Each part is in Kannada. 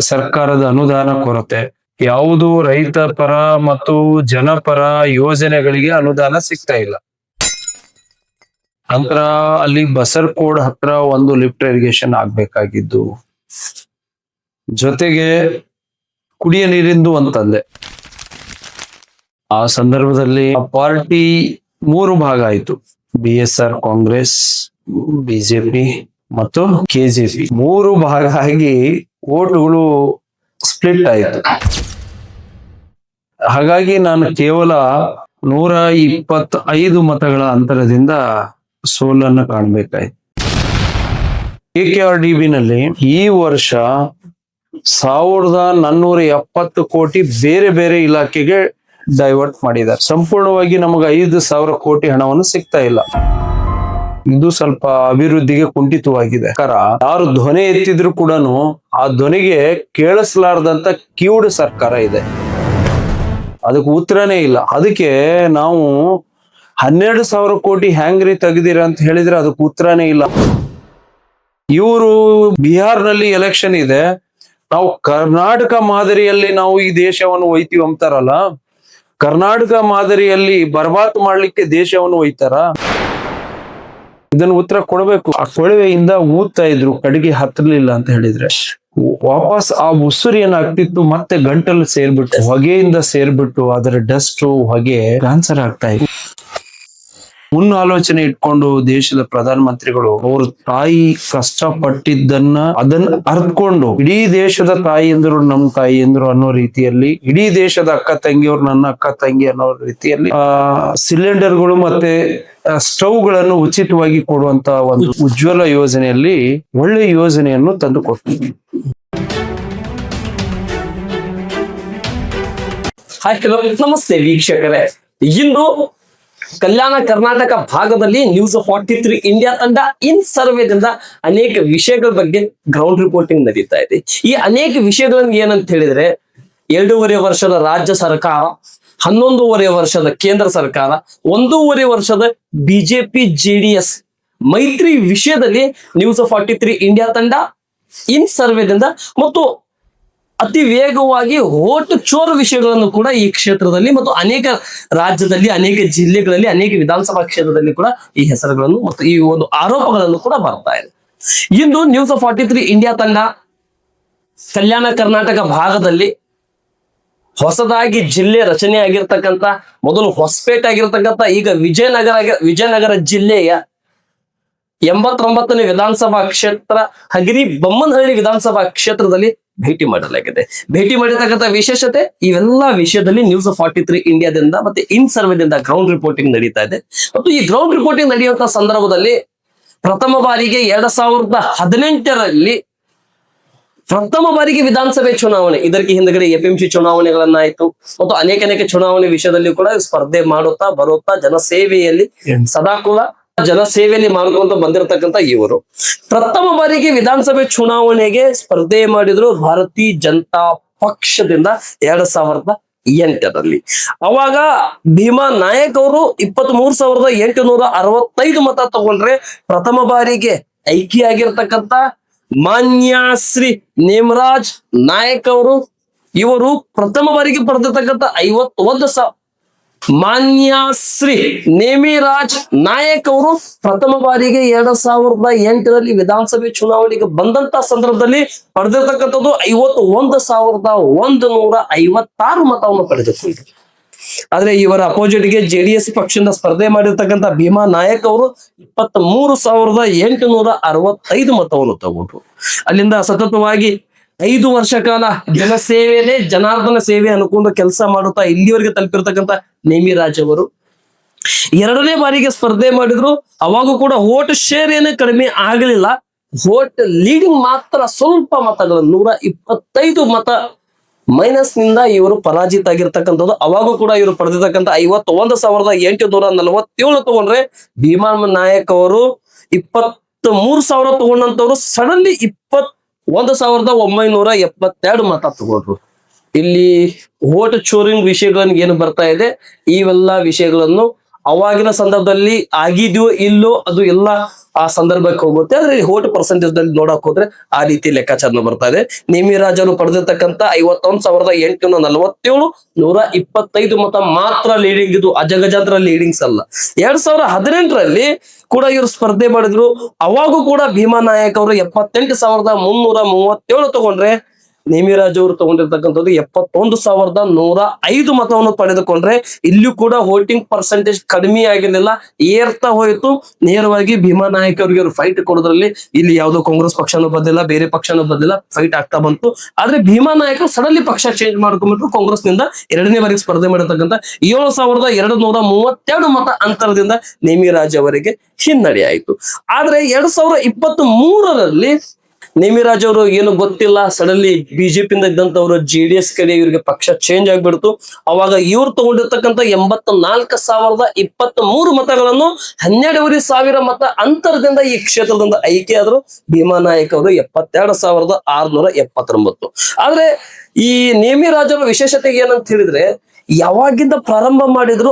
ಸರ್ಕಾರದ ಅನುದಾನ ಕೊರತೆ, ಯಾವುದು ರೈತ ಪರ ಮತ್ತು ಜನಪರ ಯೋಜನೆಗಳಿಗೆ ಅನುದಾನ ಸಿಗ್ತಾ ಇಲ್ಲ. ನಂತರ ಅಲ್ಲಿ ಬಸರ್ಕೋಡ್ ಹತ್ರ ಒಂದು ಲಿಫ್ಟ್ ಇರಿಗೇಷನ್ ಆಗ್ಬೇಕಾಗಿದ್ದು, ಜೊತೆಗೆ ಕುಡಿಯ ನೀರಿಂದು ಅಂತಂದೆ. ಆ ಸಂದರ್ಭದಲ್ಲಿ ಪಾರ್ಟಿ 3 ಭಾಗ ಆಯ್ತು. BSR ಕಾಂಗ್ರೆಸ್, ಬಿಜೆಪಿ ಮತ್ತು KJP 3 ಭಾಗ ಆಗಿ ಓಟುಗಳು ಸ್ಪ್ಲಿಟ್ ಆಯ್ತು. ಹಾಗಾಗಿ ನಾನು ಕೇವಲ 125 ಮತಗಳ ಅಂತರದಿಂದ ಸೋಲನ್ನು ಕಾಣಬೇಕಾಯ್ತು. KKRDB ನಲ್ಲಿ ಈ ವರ್ಷ 1470 ಕೋಟಿ ಬೇರೆ ಬೇರೆ ಇಲಾಖೆಗೆ ಡೈವರ್ಟ್ ಮಾಡಿದ್ದಾರೆ. ಸಂಪೂರ್ಣವಾಗಿ ನಮಗೆ 5,000 ಕೋಟಿ ಹಣವನ್ನು ಸಿಗ್ತಾ ಇಲ್ಲ. ಇದು ಸ್ವಲ್ಪ ಅಭಿವೃದ್ಧಿಗೆ ಕುಂಠಿತವಾಗಿದೆ. ಯಾರು ಧ್ವನಿ ಎತ್ತಿದ್ರು ಕೂಡ ಆ ಧ್ವನಿಗೆ ಕೇಳಿಸಲಾರದಂತ ಕಿವುಡು ಸರ್ಕಾರ ಇದೆ. ಅದಕ್ಕೆ ಉತ್ತರನೇ ಇಲ್ಲ. ಅದಕ್ಕೆ ನಾವು 12,000 ಕೋಟಿ ಹ್ಯಾಂಗ್ರಿ ತೆಗೆದಿರ ಅಂತ ಹೇಳಿದ್ರೆ ಅದಕ್ಕೆ ಉತ್ತರನೇ ಇಲ್ಲ. ಇವರು ಬಿಹಾರ್ನಲ್ಲಿ ಎಲೆಕ್ಷನ್ ಇದೆ, ನಾವು ಕರ್ನಾಟಕ ಮಾದರಿಯಲ್ಲಿ ನಾವು ಈ ದೇಶವನ್ನು ಒಯ್ತೀವಿ ಅಂತಾರಲ್ಲ, ಕರ್ನಾಟಕ ಮಾದರಿಯಲ್ಲಿ ಬರ್ಬಾದ್ ಮಾಡ್ಲಿಕ್ಕೆ ದೇಶವನ್ನು ಒಯ್ತಾರ? ಇದನ್ನು ಉತ್ತರ ಕೊಡಬೇಕು. ಆ ಕೊಳವೆಯಿಂದ ಊದ್ತಾ ಇದ್ರು, ಕಡೆಗೆ ಹತ್ತಲಿಲ್ಲ ಅಂತ ಹೇಳಿದ್ರೆ ವಾಪಸ್ ಆ ಉಸುರು ಏನಾಗ್ತಿತ್ತು, ಮತ್ತೆ ಗಂಟಲು ಸೇರ್ಬಿಟ್ಟು ಹೊಗೆಯಿಂದ ಸೇರ್ಬಿಟ್ಟು ಅದರ ಡಸ್ಟ್ ಹೊಗೆ ಕ್ಯಾನ್ಸರ್ ಆಗ್ತಾ ಇತ್ತು. ಆಲೋಚನೆ ಇಟ್ಕೊಂಡು ದೇಶದ ಪ್ರಧಾನ ಮಂತ್ರಿಗಳು ಅವ್ರ ತಾಯಿ ಕಷ್ಟಪಟ್ಟಿದ್ದನ್ನ ಅದನ್ನ ಅರ್ತ್ಕೊಂಡು ಇಡೀ ದೇಶದ ತಾಯಿ ಎಂದ್ರು ನಮ್ ತಾಯಿ ಎಂದ್ರು ಅನ್ನೋ ರೀತಿಯಲ್ಲಿ, ಇಡೀ ದೇಶದ ಅಕ್ಕ ತಂಗಿಯವ್ರು ನನ್ನ ಅಕ್ಕ ತಂಗಿ ಅನ್ನೋ ರೀತಿಯಲ್ಲಿ ಸಿಲಿಂಡರ್ಗಳು ಮತ್ತೆ ಸ್ಟವ್ಗಳನ್ನು ಉಚಿತವಾಗಿ ಕೊಡುವಂತ ಒಂದು ಉಜ್ವಲ ಯೋಜನೆಯಲ್ಲಿ ಒಳ್ಳೆ ಯೋಜನೆಯನ್ನು ತಂದು ಕೊಡ್ತೀವಿ. ನಮಸ್ತೆ ವೀಕ್ಷಕರೇ, ಇಂದು ಕಲ್ಯಾಣ ಕರ್ನಾಟಕ ಭಾಗದಲ್ಲಿ ನ್ಯೂಸ್ 43 ಇಂಡಿಯಾ ತಂಡ ಇನ್ ಸರ್ವೇದಿಂದ ಅನೇಕ ವಿಷಯಗಳ ಬಗ್ಗೆ ಗ್ರೌಂಡ್ ರಿಪೋರ್ಟಿಂಗ್ ನಡೀತಾ ಇದೆ. ಈ ಅನೇಕ ವಿಷಯಗಳನ್ನು ಏನಂತ ಹೇಳಿದ್ರೆ, 2.5 ವರ್ಷದ ರಾಜ್ಯ ಸರ್ಕಾರ, 11.5 ವರ್ಷದ ಕೇಂದ್ರ ಸರ್ಕಾರ, 1.5 ವರ್ಷದ ಬಿಜೆಪಿ JDS ಮೈತ್ರಿ ವಿಷಯದಲ್ಲಿ ನ್ಯೂಸ್ 43 ಇಂಡಿಯಾ ತಂಡ ಇನ್ ಸರ್ವೇದಿಂದ ಮತ್ತು ಅತಿ ವೇಗವಾಗಿ ವೋಟ್ ಚೋರ್ ವಿಷಯಗಳನ್ನು ಕೂಡ ಈ ಕ್ಷೇತ್ರದಲ್ಲಿ ಮತ್ತು ಅನೇಕ ರಾಜ್ಯದಲ್ಲಿ, ಅನೇಕ ಜಿಲ್ಲೆಗಳಲ್ಲಿ, ಅನೇಕ ವಿಧಾನಸಭಾ ಕ್ಷೇತ್ರದಲ್ಲಿ ಕೂಡ ಈ ಹೆಸರುಗಳನ್ನು ಮತ್ತು ಈ ಒಂದು ಆರೋಪಗಳನ್ನು ಕೂಡ ಬರ್ತಾ ಇದೆ. ಇಂದು ನ್ಯೂಸ್ 43 ಇಂಡಿಯಾ ತಂಡ ಕಲ್ಯಾಣ ಕರ್ನಾಟಕ ಭಾಗದಲ್ಲಿ ಹೊಸದಾಗಿ ಜಿಲ್ಲೆ ರಚನೆ ಆಗಿರ್ತಕ್ಕಂಥ, ಮೊದಲು ಹೊಸಪೇಟೆ ಆಗಿರ್ತಕ್ಕಂಥ, ಈಗ ವಿಜಯನಗರ ಜಿಲ್ಲೆಯ 89ನೇ ವಿಧಾನಸಭಾ ಕ್ಷೇತ್ರ ಹಗರಿ ಬೊಮ್ಮನಹಳ್ಳಿ ವಿಧಾನಸಭಾ ಕ್ಷೇತ್ರದಲ್ಲಿ ಭೇಟಿ ಮಾಡಲಾಗಿದೆ. ಭೇಟಿ ಮಾಡಿರ್ತಕ್ಕಂಥ ವಿಶೇಷತೆ ಇವೆಲ್ಲ ವಿಷಯದಲ್ಲಿ ನ್ಯೂಸ್ 43 ಇಂಡಿಯಾದಿಂದ ಮತ್ತೆ ಇನ್ ಸರ್ವೇದಿಂದ ಗ್ರೌಂಡ್ ರಿಪೋರ್ಟಿಂಗ್ ನಡೀತಾ ಇದೆ. ಮತ್ತು ಈ ಗ್ರೌಂಡ್ ರಿಪೋರ್ಟಿಂಗ್ ನಡೆಯುವಂತ ಸಂದರ್ಭದಲ್ಲಿ ಪ್ರಥಮ ಬಾರಿಗೆ 2018ರಲ್ಲಿ ಪ್ರಥಮ ಬಾರಿಗೆ ವಿಧಾನಸಭೆ ಚುನಾವಣೆ, ಇದಕ್ಕೆ ಹಿಂದಗಡೆ APMC ಚುನಾವಣೆಗಳನ್ನಾಯ್ತು ಮತ್ತು ಅನೇಕ ಚುನಾವಣೆ ವಿಷಯದಲ್ಲಿ ಕೂಡ ಸ್ಪರ್ಧೆ ಮಾಡುತ್ತಾ ಬರುತ್ತಾ ಜನಸೇವೆಯಲ್ಲಿ ಸದಾಕುಲ ಜನಸೇವೆಯಲ್ಲಿ ಮಾಡ್ಕೊಂತ ಬಂದಿರತಕ್ಕಂತ ಇವರು ಪ್ರಥಮ ಬಾರಿಗೆ ವಿಧಾನಸಭೆ ಚುನಾವಣೆಗೆ ಸ್ಪರ್ಧೆ ಮಾಡಿದ್ರು ಭಾರತೀಯ ಜನತಾ ಪಕ್ಷದಿಂದ 2008ರಲ್ಲಿ. ಅವಾಗ ಭೀಮಾ ನಾಯಕ್ ಅವರು 23,865 ಮತ ತಗೊಂಡ್ರೆ, ಪ್ರಥಮ ಬಾರಿಗೆ ಆಯ್ಕೆ ಆಗಿರ್ತಕ್ಕಂಥ ಮಾನ್ಯ ಶ್ರೀ ನೇಮರಾಜ್ ನಾಯಕ್ ಅವರು, ಇವರು ಪ್ರಥಮ ಬಾರಿಗೆ ಪಡೆದಿರ್ತಕ್ಕಂಥ 51,000. ಮಾನ್ಯ ಶ್ರೀ ನೇಮಿರಾಜ್ ನಾಯಕ್ ಅವರು ಪ್ರಥಮ ಬಾರಿಗೆ 2008ರಲ್ಲಿ ವಿಧಾನಸಭೆ ಚುನಾವಣೆಗೆ ಬಂದಂತ ಸಂದರ್ಭದಲ್ಲಿ ಪಡೆದಿರ್ತಕ್ಕಂಥದ್ದು 51,156 ಮತವನ್ನು ಪಡೆದುಕೊಂಡ್ರು. ಆದ್ರೆ ಇವರ ಅಪೋಸಿಟ್ಗೆ JDS ಪಕ್ಷದಿಂದ ಸ್ಪರ್ಧೆ ಮಾಡಿರ್ತಕ್ಕಂಥ ಭೀಮಾ ನಾಯಕ್ ಅವರು 23,865 ಮತವನ್ನು ತಗೊಂಡ್ರು. ಅಲ್ಲಿಂದ ಸತತವಾಗಿ 5 ವರ್ಷ ಕಾಲ ಜನಸೇವೆನೇ ಜನಾರ್ದನ ಸೇವೆ ಅನ್ಕೊಂಡು ಕೆಲಸ ಮಾಡುತ್ತಾ ಇಲ್ಲಿವರೆಗೆ ತಲುಪಿರ್ತಕ್ಕಂಥ ನೇಮಿರಾಜ್ ಅವರು 2ನೇ ಬಾರಿಗೆ ಸ್ಪರ್ಧೆ ಮಾಡಿದ್ರು. ಅವಾಗೂ ಕೂಡ ವೋಟ್ ಶೇರ್ ಏನು ಕಡಿಮೆ ಆಗಲಿಲ್ಲ, ವೋಟ್ ಲೀಡಿಂಗ್ ಮಾತ್ರ ಸ್ವಲ್ಪ ಮತಗಳು 125 ಮತ ಮೈನಸ್ ನಿಂದ ಇವರು ಪರಾಜಿತ ಆಗಿರ್ತಕ್ಕಂಥದ್ದು. ಅವಾಗೂ ಕೂಡ ಇವರು ಪಡೆದಿರ್ತಕ್ಕಂಥ 51,847 ತಗೊಂಡ್ರೆ, ಭೀಮಾ ನಾಯಕ್ ಅವರು 23,000 ತಗೊಂಡಂತವ್ರು ಸಡನ್ಲಿ 21,972 ಮತ ತಗೊಂಡ್ರು. ಇಲ್ಲಿ ವೋಟ್ ಚೋರಿಂಗ್ ವಿಷಯಗಳನ್ನು ಏನು ಬರ್ತಾ ಇದೆ, ಇವೆಲ್ಲ ವಿಷಯಗಳನ್ನು ಅವಾಗಿನ ಸಂದರ್ಭದಲ್ಲಿ ಆಗಿದ್ಯೋ ಇಲ್ಲೋ ಅದು ಎಲ್ಲ ಆ ಸಂದರ್ಭಕ್ಕೆ ಹೋಗುತ್ತೆ. ಆದ್ರೆ ವೋಟ್ ಪರ್ಸೆಂಟೇಜ್ ದಲ್ಲಿ ನೋಡಕ್ ಹೋದ್ರೆ ಆ ರೀತಿ ಲೆಕ್ಕಾಚಾರ ಬರ್ತಾ ಇದೆ. ನೇಮಿರಾಜ್ ಅವರು ಪಡೆದಿರ್ತಕ್ಕಂಥ 51,847 125 ಮತ ಮಾತ್ರ ಲೀಡಿಂಗ್. ಇದು ಅಜಗಜಾಂತರ ಲೀಡಿಂಗ್ಸ್ ಅಲ್ಲ. 2018ರಲ್ಲಿ ಕೂಡ ಇವರು ಸ್ಪರ್ಧೆ ಮಾಡಿದ್ರು. ಅವಾಗೂ ಕೂಡ ಭೀಮಾ ನಾಯಕ್ ಅವರು 78,337 ತಗೊಂಡ್ರೆ, ನೇಮಿರಾಜ್ ಅವರು ತಗೊಂಡಿರ್ತಕ್ಕಂಥದ್ದು 71,105 ಮತವನ್ನು ಪಡೆದುಕೊಂಡ್ರೆ, ಇಲ್ಲೂ ಕೂಡ ವೋಟಿಂಗ್ ಪರ್ಸೆಂಟೇಜ್ ಕಡಿಮೆ ಆಗಿರ್ಲಿಲ್ಲ, ಏರ್ತಾ ಹೋಯಿತು. ನೇರವಾಗಿ ಭೀಮಾ ನಾಯಕ್ ಅವರಿಗೆ ಅವರು ಫೈಟ್ ಕೊಡೋದ್ರಲ್ಲಿ ಇಲ್ಲಿ ಯಾವುದೋ ಕಾಂಗ್ರೆಸ್ ಪಕ್ಷನೂ ಬದಲಿಲ್ಲ, ಬೇರೆ ಪಕ್ಷನೂ ಬದಲಿಲ್ಲ, ಫೈಟ್ ಆಗ್ತಾ ಬಂತು. ಆದ್ರೆ ಭೀಮಾ ನಾಯಕರು ಸಡನ್ಲಿ ಪಕ್ಷ ಚೇಂಜ್ ಮಾಡ್ಕೊಂಡ್ಬಿಟ್ರು. ಕಾಂಗ್ರೆಸ್ ನಿಂದ 2ನೇ ಬಾರಿಗೆ ಸ್ಪರ್ಧೆ ಮಾಡಿರ್ತಕ್ಕಂಥ 7,232 ಮತ ಅಂತರದಿಂದ ನೇಮಿರಾಜ್ ಅವರಿಗೆ ಹಿನ್ನಡೆ ಆಯಿತು. ಆದ್ರೆ 2023ರಲ್ಲಿ ನೇಮಿರಾಜ್ ಅವರು ಏನು ಗೊತ್ತಿಲ್ಲ, ಸಡನ್ಲಿ ಬಿಜೆಪಿಯಿಂದ ಇದ್ದಂತವ್ರು JDS ಕಡೆ ಇವರಿಗೆ ಪಕ್ಷ ಚೇಂಜ್ ಆಗ್ಬಿಡ್ತು. ಅವಾಗ ಇವ್ರು ತಗೊಂಡಿರ್ತಕ್ಕಂಥ 84,023 ಮತಗಳನ್ನು 12,500 ಮತ ಅಂತರದಿಂದ ಈ ಕ್ಷೇತ್ರದಿಂದ ಆಯ್ಕೆ ಆದ್ರು. ಭೀಮಾ ನಾಯಕ್ ಅವರು 72,679. ಆದ್ರೆ ಈ ನೇಮಿರಾಜ್ ಅವರ ವಿಶೇಷತೆ ಏನಂತ ಹೇಳಿದ್ರೆ, ಯಾವಾಗಿಂದ ಪ್ರಾರಂಭ ಮಾಡಿದ್ರು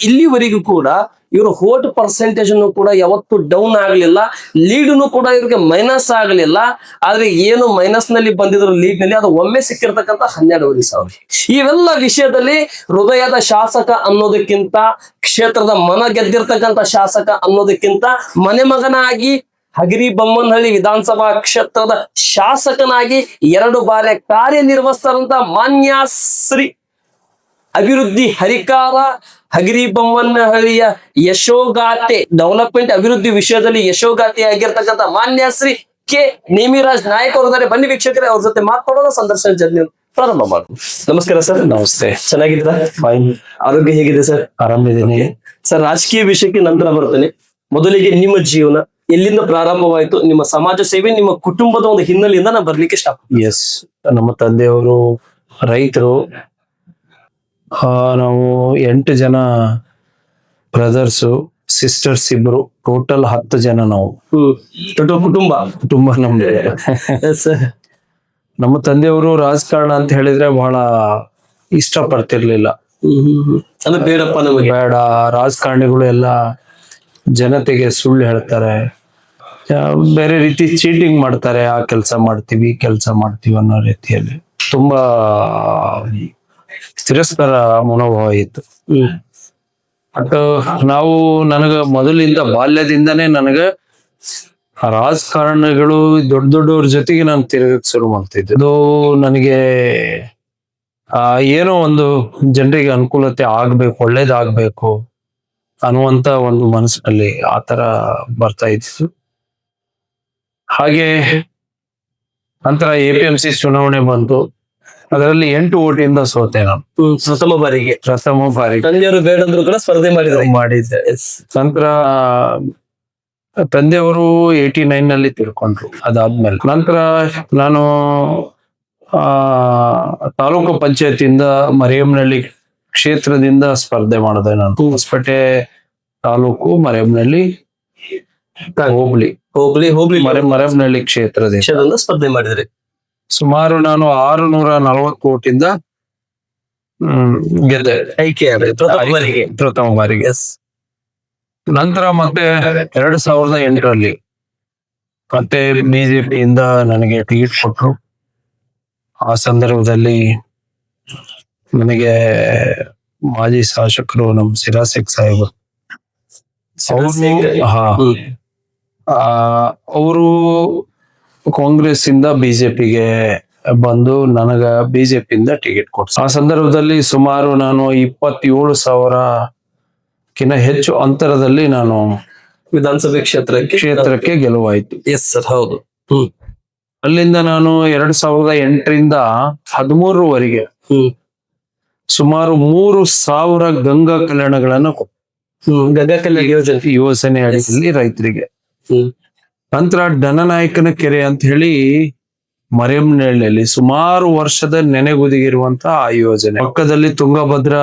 ಇಲ್ಲಿವರೆಗೂ ಕೂಡ ಇವರು ವೋಟ್ ಪರ್ಸೆಂಟೇಜ್ ಕೂಡ ಯಾವತ್ತು ಡೌನ್ ಆಗಲಿಲ್ಲ, ಲೀಡ್ನು ಕೂಡ ಇವ್ರಿಗೆ ಮೈನಸ್ ಆಗಲಿಲ್ಲ. ಆದ್ರೆ ಏನು ಮೈನಸ್ ನಲ್ಲಿ ಬಂದಿದ್ರು ಲೀಡ್ ನಲ್ಲಿ, ಅದು ಒಮ್ಮೆ ಸಿಕ್ಕಿರ್ತಕ್ಕಂಥ 12,500. ಇವೆಲ್ಲ ವಿಷಯದಲ್ಲಿ ಹೃದಯದ ಶಾಸಕ ಅನ್ನೋದಕ್ಕಿಂತ, ಕ್ಷೇತ್ರದ ಮನ ಗೆದ್ದಿರ್ತಕ್ಕಂಥ ಶಾಸಕ ಅನ್ನೋದಕ್ಕಿಂತ, ಮನೆ ಮಗನಾಗಿ ಹಗರಿಬೊಮ್ಮನಹಳ್ಳಿ ವಿಧಾನಸಭಾ ಕ್ಷೇತ್ರದ ಶಾಸಕನಾಗಿ 2 ಬಾರಿ ಕಾರ್ಯನಿರ್ವಹಿಸಿದಂತ ಮಾನ್ಯ ಶ್ರೀ ಅಭಿವೃದ್ಧಿ ಹರಿಕಾರ, ಹಗರಿಬೊಮ್ಮನಹಳ್ಳಿಯ ಯಶೋಗಾಥೆ, ಡೆವಲಪ್ಮೆಂಟ್ ಅಭಿವೃದ್ಧಿ ವಿಷಯದಲ್ಲಿ ಯಶೋಗಾಥೆ ಆಗಿರ್ತಕ್ಕಂಥ ಮಾನ್ಯ ಶ್ರೀ ಕೆ ನೇಮಿರಾಜ್ ನಾಯಕ್ ಅವರಿದ್ದಾರೆ. ಬನ್ನಿ ವೀಕ್ಷಕರೇ, ಅವ್ರ ಜೊತೆ ಮಾತಾಡೋಣ, ಸಂದರ್ಶನ ಜರ್ನಿ ಪ್ರಾರಂಭ ಮಾಡೋಣ. ನಮಸ್ಕಾರ ಸರ್. ನಮಸ್ತೆ. ಚೆನ್ನಾಗಿದ್ದೀರಾ? ಫೈನ್. ಆರೋಗ್ಯ ಹೇಗಿದೆ ಸರ್? ಆರಾಮಿದ್ದೀನಿ ಸರ್. ರಾಜಕೀಯ ವಿಷಯಕ್ಕೆ ನಂತರ ಬರ್ತೇನೆ. ಮೊದಲಿಗೆ ನಿಮ್ಮ ಜೀವನ ಎಲ್ಲಿಂದ ಪ್ರಾರಂಭವಾಯಿತು? ನಿಮ್ಮ ಸಮಾಜ ಸೇವೆ, ನಿಮ್ಮ ಕುಟುಂಬದ ಒಂದು ಹಿನ್ನೆಲೆಯಿಂದ ನಾನು ಬರ್ಲಿಕ್ಕೆ ಇಷ್ಟ. ಎಸ್, ನಮ್ಮ ತಂದೆಯವರು ರೈತರು. ನಾವು 8 ಜನ ಬ್ರದರ್ಸು, ಸಿಸ್ಟರ್ಸ್ 2, ಟೋಟಲ್ 10 ಜನ ನಾವು. ದೊಡ್ಡ ಕುಟುಂಬ ನಮ್ದು. ನಮ್ಮ ತಂದೆಯವರು ರಾಜಕಾರಣ ಅಂತ ಹೇಳಿದ್ರೆ ಬಹಳ ಇಷ್ಟ ಪಡ್ತಿರ್ಲಿಲ್ಲ. ಅಂದ್ರೆ ಬೇಡಪ್ಪ, ನಮಗೆ ಬೇಡ, ರಾಜಕಾರಣಿಗಳು ಎಲ್ಲ ಜನತೆಗೆ ಸುಳ್ಳು ಹೇಳ್ತಾರೆ, ಬೇರೆ ರೀತಿ ಚೀಟಿಂಗ್ ಮಾಡ್ತಾರೆ, ಆ ಕೆಲಸ ಮಾಡ್ತೀವಿ ಈ ಕೆಲಸ ಮಾಡ್ತೀವಿ ಅನ್ನೋ ರೀತಿಯಲ್ಲಿ ತುಂಬಾ ತಿರಸ್ಕಾರ ಮನೋಭಾವ ಇತ್ತು. ಬಟ್ ನನಗ ಮೊದಲಿಂದ ಬಾಲ್ಯದಿಂದಾನೇ ನನಗ ರಾಜಕಾರಣಿಗಳು ದೊಡ್ಡವ್ರ ಜೊತೆಗೆ ನಾನು ತಿರುಗಕ್ ಶುರು ಮಾಡ್ತಿದ್ದೆ. ಅದು ನನಗೆ ಏನೋ ಒಂದು ಜನರಿಗೆ ಅನುಕೂಲತೆ ಆಗ್ಬೇಕು, ಒಳ್ಳೇದಾಗ್ಬೇಕು ಅನ್ನುವಂತ ಒಂದು ಮನಸ್ಸಿನಲ್ಲಿ ಆತರ ಬರ್ತಾ ಇತ್ತು. ಹಾಗೆ ನಂತರ APMC ಚುನಾವಣೆ ಬಂತು. ಅದರಲ್ಲಿ 8 ಓಟಿಂದ ಸೋತೆ ನಾನು ಪ್ರಥಮ ಬಾರಿಗೆ. ತಂದೆಯವರು ಬೇಡಂದ್ರು ಕೂಡ ಸ್ಪರ್ಧೆ ಮಾಡಿದ್ದೆ. ನಂತರ ತಂದೆಯವರು 89 ನಲ್ಲಿ ತಿಳ್ಕೊಂಡ್ರು. ಅದಾದ್ಮೇಲೆ ನಂತರ ನಾನು ತಾಲೂಕು ಪಂಚಾಯತಿಯಿಂದ ಮರಿಯಮ್ಮನಹಳ್ಳಿ ಕ್ಷೇತ್ರದಿಂದ ಸ್ಪರ್ಧೆ ಮಾಡಿದೆ. ನಾನು ಹೊಸಪೇಟೆ ತಾಲೂಕು ಮರಿಯಮ್ಮನಹಳ್ಳಿ ಹೋಬಳಿ ಮರಿಯಮ್ಮನಹಳ್ಳಿ ಕ್ಷೇತ್ರದಿಂದ ಸ್ಪರ್ಧೆ ಮಾಡಿದ್ರಿ. ಸುಮಾರು ನಾನು 640 ಕೋಟಿಂದ ಗೆದ್ದೆ, ಆಯ್ಕೆ ಪ್ರಥಮ ಬಾರಿಗೆ. ನಂತರ ಮತ್ತೆ 2008ರಲ್ಲಿ ಮತ್ತೆ ಬಿಜೆಪಿಯಿಂದ ನನಗೆ ಟಿಕೆಟ್ ಕೊಟ್ರು. ಆ ಸಂದರ್ಭದಲ್ಲಿ ನನಗೆ ಮಾಜಿ ಶಾಸಕರು ನಮ್ಮ ಸಿರಾಸೇಖ್ ಸಾಹೇಬರು ಅವರು ಕಾಂಗ್ರೆಸ್ ಇಂದ ಬಿಜೆಪಿಗೆ ಬಂದು ನನಗ ಬಿಜೆಪಿಯಿಂದ ಟಿಕೆಟ್ ಕೊಡ್ತಾರೆ. ಆ ಸಂದರ್ಭದಲ್ಲಿ ಸುಮಾರು ನಾನು 27,000ಕ್ಕಿಂತ ಹೆಚ್ಚು ಅಂತರದಲ್ಲಿ ನಾನು ವಿಧಾನಸಭೆ ಕ್ಷೇತ್ರಕ್ಕೆ ಗೆಲುವಾಯ್ತು. ಎಸ್ ಸರ್, ಹೌದು. ಅಲ್ಲಿಂದ ನಾನು 2008ರಿಂದ 2013ವರೆಗೆ ಸುಮಾರು 3,000 ಗಂಗಾ ಕಲ್ಯಾಣಗಳನ್ನು ಗಂಗಾ ಕಲ್ಯಾಣ ಯೋಜನೆ ಅಡಿಯಲ್ಲಿ ರೈತರಿಗೆ. ನಂತರ ಡನನಾಯಕನ ಕೆರೆ ಅಂತ ಹೇಳಿ ಮರಿಯಮ್ಮನಹಳ್ಳಿಯಲ್ಲಿ ಸುಮಾರು ವರ್ಷದ ನೆನೆಗುದಿಗಿರುವಂತ ಆ ಯೋಜನೆ. ಪಕ್ಕದಲ್ಲಿ ತುಂಗಭದ್ರಾ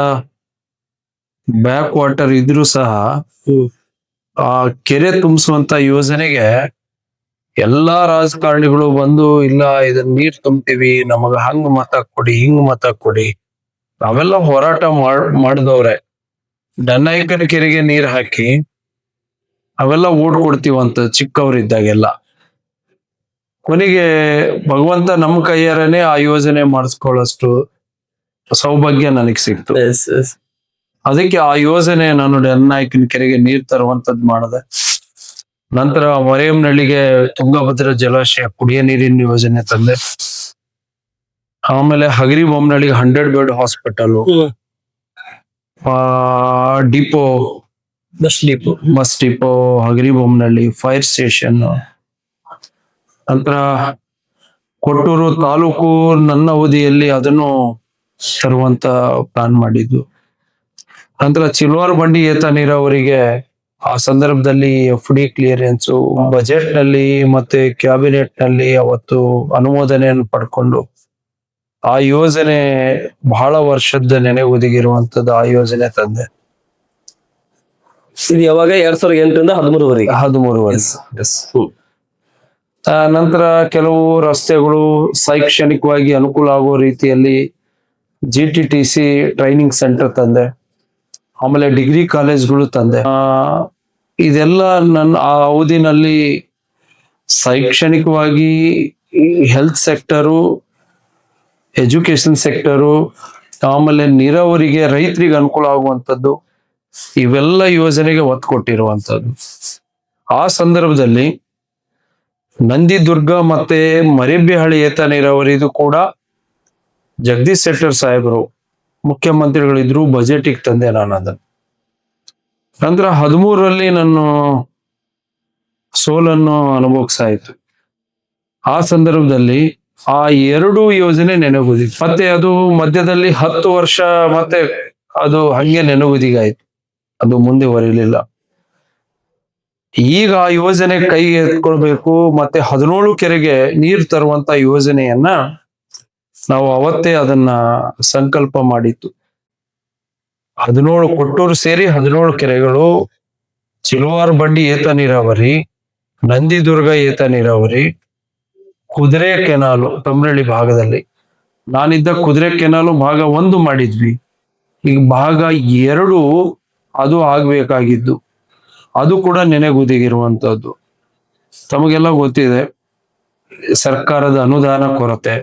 ಬ್ಯಾಕ್ ವಾಟರ್ ಇದ್ರೂ ಸಹ ಆ ಕೆರೆ ತುಂಬಿಸುವಂತ ಯೋಜನೆಗೆ ಎಲ್ಲಾ ರಾಜಕಾರಣಿಗಳು ಬಂದು, ಇಲ್ಲ ಇದನ್ನ ನೀರ್ ತುಂಬ್ತೀವಿ, ನಮಗ ಹಂಗ್ ಮತ ಕೊಡಿ, ಹಿಂಗ್ ಮತ ಕೊಡಿ, ನಾವೆಲ್ಲ ಹೋರಾಟ ಮಾಡಿದವ್ರೆ. ಡನ್ನಾಯಕನ ಕೆರೆಗೆ ನೀರ್ ಹಾಕಿ ಅವೆಲ್ಲ ಓಡ್ಕೊಡ್ತೀವಂತ ಚಿಕ್ಕವರಿದ್ದಾಗೆಲ್ಲ. ಕೊನೆಗೆ ಭಗವಂತ ನಮ್ಮ ಕೈಯಾರನೆ ಆ ಯೋಜನೆ ಮಾಡಿಸ್ಕೊಳ್ಳೋಷ್ಟು ಸೌಭಾಗ್ಯ ನನಗ್ ಸಿಕ್ತು. ಅದಕ್ಕೆ ಆ ಯೋಜನೆ ನಾನು ಡನ್ನಾಯಕನ ಕೆರೆಗೆ ನೀರ್ ತರುವಂತದ್ ಮಾಡಿದೆ. ನಂತರ ಮರಿಯಮ್ನಳ್ಳಿಗೆ ತುಂಗಭದ್ರಾ ಜಲಾಶಯ ಕುಡಿಯ ನೀರಿನ ಯೋಜನೆ ತಂದೆ. ಆಮೇಲೆ ಹಗರಿ ಬೊಮ್ಮನಳ್ಳಿಗೆ 100 bed hospital, depot, bus depot Hagari Bommanahalli, fire station. ನಂತರ ಕೊಟ್ಟೂರು ತಾಲೂಕು ನನ್ನ ಅವಧಿಯಲ್ಲಿ ಅದನ್ನು ತರುವಂತ ಪ್ಲಾನ್ ಮಾಡಿದ್ದು. ನಂತರ ಚಿಲ್ವಾರ್ ಬಂಡಿ ಏತ ನೀರಾವರಿಗೆ ಆ ಸಂದರ್ಭದಲ್ಲಿ FD ಕ್ಲಿಯರೆನ್ಸ್ ಬಜೆಟ್ ನಲ್ಲಿ ಮತ್ತೆ ಕ್ಯಾಬಿನೆಟ್ ನಲ್ಲಿ ಅವತ್ತು ಅನುಮೋದನೆಯನ್ನು ಪಡ್ಕೊಂಡು ಆ ಯೋಜನೆ ಬಹಳ ವರ್ಷದ ನೆನೆಗುದಿಗಿರುವಂತದ್ದು. ಆ ಯೋಜನೆ ತಂದೆ. ಇದು ಯಾವಾಗ 2008ರಿಂದ 13ವರೆಗೆ. 13 ನಂತರ ಕೆಲವು ರಸ್ತೆಗಳು ಶೈಕ್ಷಣಿಕವಾಗಿ ಅನುಕೂಲ ಆಗೋ ರೀತಿಯಲ್ಲಿ GTTC ಟ್ರೈನಿಂಗ್ ಸೆಂಟರ್ ತಂದೆ. ಆಮೇಲೆ ಡಿಗ್ರಿ ಕಾಲೇಜ್ಗಳು ತಂದೆ. ಇದೆಲ್ಲ ನನ್ನ ಆ ಅವಧಿನಲ್ಲಿ ಶೈಕ್ಷಣಿಕವಾಗಿ ಹೆಲ್ತ್ ಸೆಕ್ಟರು, ಎಜುಕೇಶನ್ ಸೆಕ್ಟರು, ಆಮೇಲೆ ನೀರಾವರಿಗೆ ರೈತರಿಗೆ ಅನುಕೂಲ ಆಗುವಂಥದ್ದು, ಇವೆಲ್ಲ ಯೋಜನೆಗೆ ಒತ್ತು ಕೊಟ್ಟಿರುವಂಥದ್ದು. ಆ ಸಂದರ್ಭದಲ್ಲಿ ನಂದಿದುರ್ಗ ಮತ್ತೆ ಮರಿಬೇಹಳ್ಳಿ ಏತ ನೀರಾವರಿದು ಕೂಡ ಜಗದೀಶ್ ಶೆಟ್ಟರ್ ಸಾಹೇಬರು ಮುಖ್ಯಮಂತ್ರಿಗಳಿದ್ರು, ಬಜೆಟಿಗೆ ತಂದೆ ನಾನು ಅದನ್ನು. ನಂತರ 13ರಲ್ಲಿ ನಾನು ಸೋಲನ್ನು ಅನುಭವಿಸಾಯಿತು. ಆ ಸಂದರ್ಭದಲ್ಲಿ ಆ 2 ಯೋಜನೆ ನೆನಗುದಿಗೆ, ಮತ್ತೆ ಅದು ಮಧ್ಯದಲ್ಲಿ 10 ವರ್ಷ ಮತ್ತೆ ಅದು ಹಂಗೆ ನೆನಗುದಿಗಾಯ್ತು, ಅದು ಮುಂದುವರಿಲಿಲ್ಲ. ಈಗ ಆ ಯೋಜನೆ ಕೈ ಎತ್ಕೊಳ್ಬೇಕು, ಮತ್ತೆ 17 ಕೆರೆಗೆ ನೀರು ತರುವಂತ ಯೋಜನೆಯನ್ನ ನಾವು ಅವತ್ತೇ ಅದನ್ನ ಸಂಕಲ್ಪ ಮಾಡಿತ್ತು. 17 ಕೊಟ್ಟೂರು ಸೇರಿ 17 ಕೆರೆಗಳು, ಚಿಲ್ವಾರ್ ಬಂಡಿ ಏತ ನೀರಾವರಿ, ನಂದಿದುರ್ಗ ಏತ ನೀರಾವರಿ, ಕುದುರೆ ಕೆನಾಲು ತಮ್ರಳ್ಳಿ ಭಾಗದಲ್ಲಿ. ನಾನಿದ್ದ ಕುದುರೆ ಕೆನಾಲು ಭಾಗ 1 ಮಾಡಿದ್ವಿ. ಈಗ ಭಾಗ 2 ಅದು ಆಗ್ಬೇಕಾಗಿದ್ದು, ಅದು ಕೂಡ ನೆನೆಗುದಿಗಿರುವಂತದ್ದು. ತಮಗೆಲ್ಲ ಗೊತ್ತಿದೆ, ಸರ್ಕಾರದ ಅನುದಾನ ಕೊರತೆ,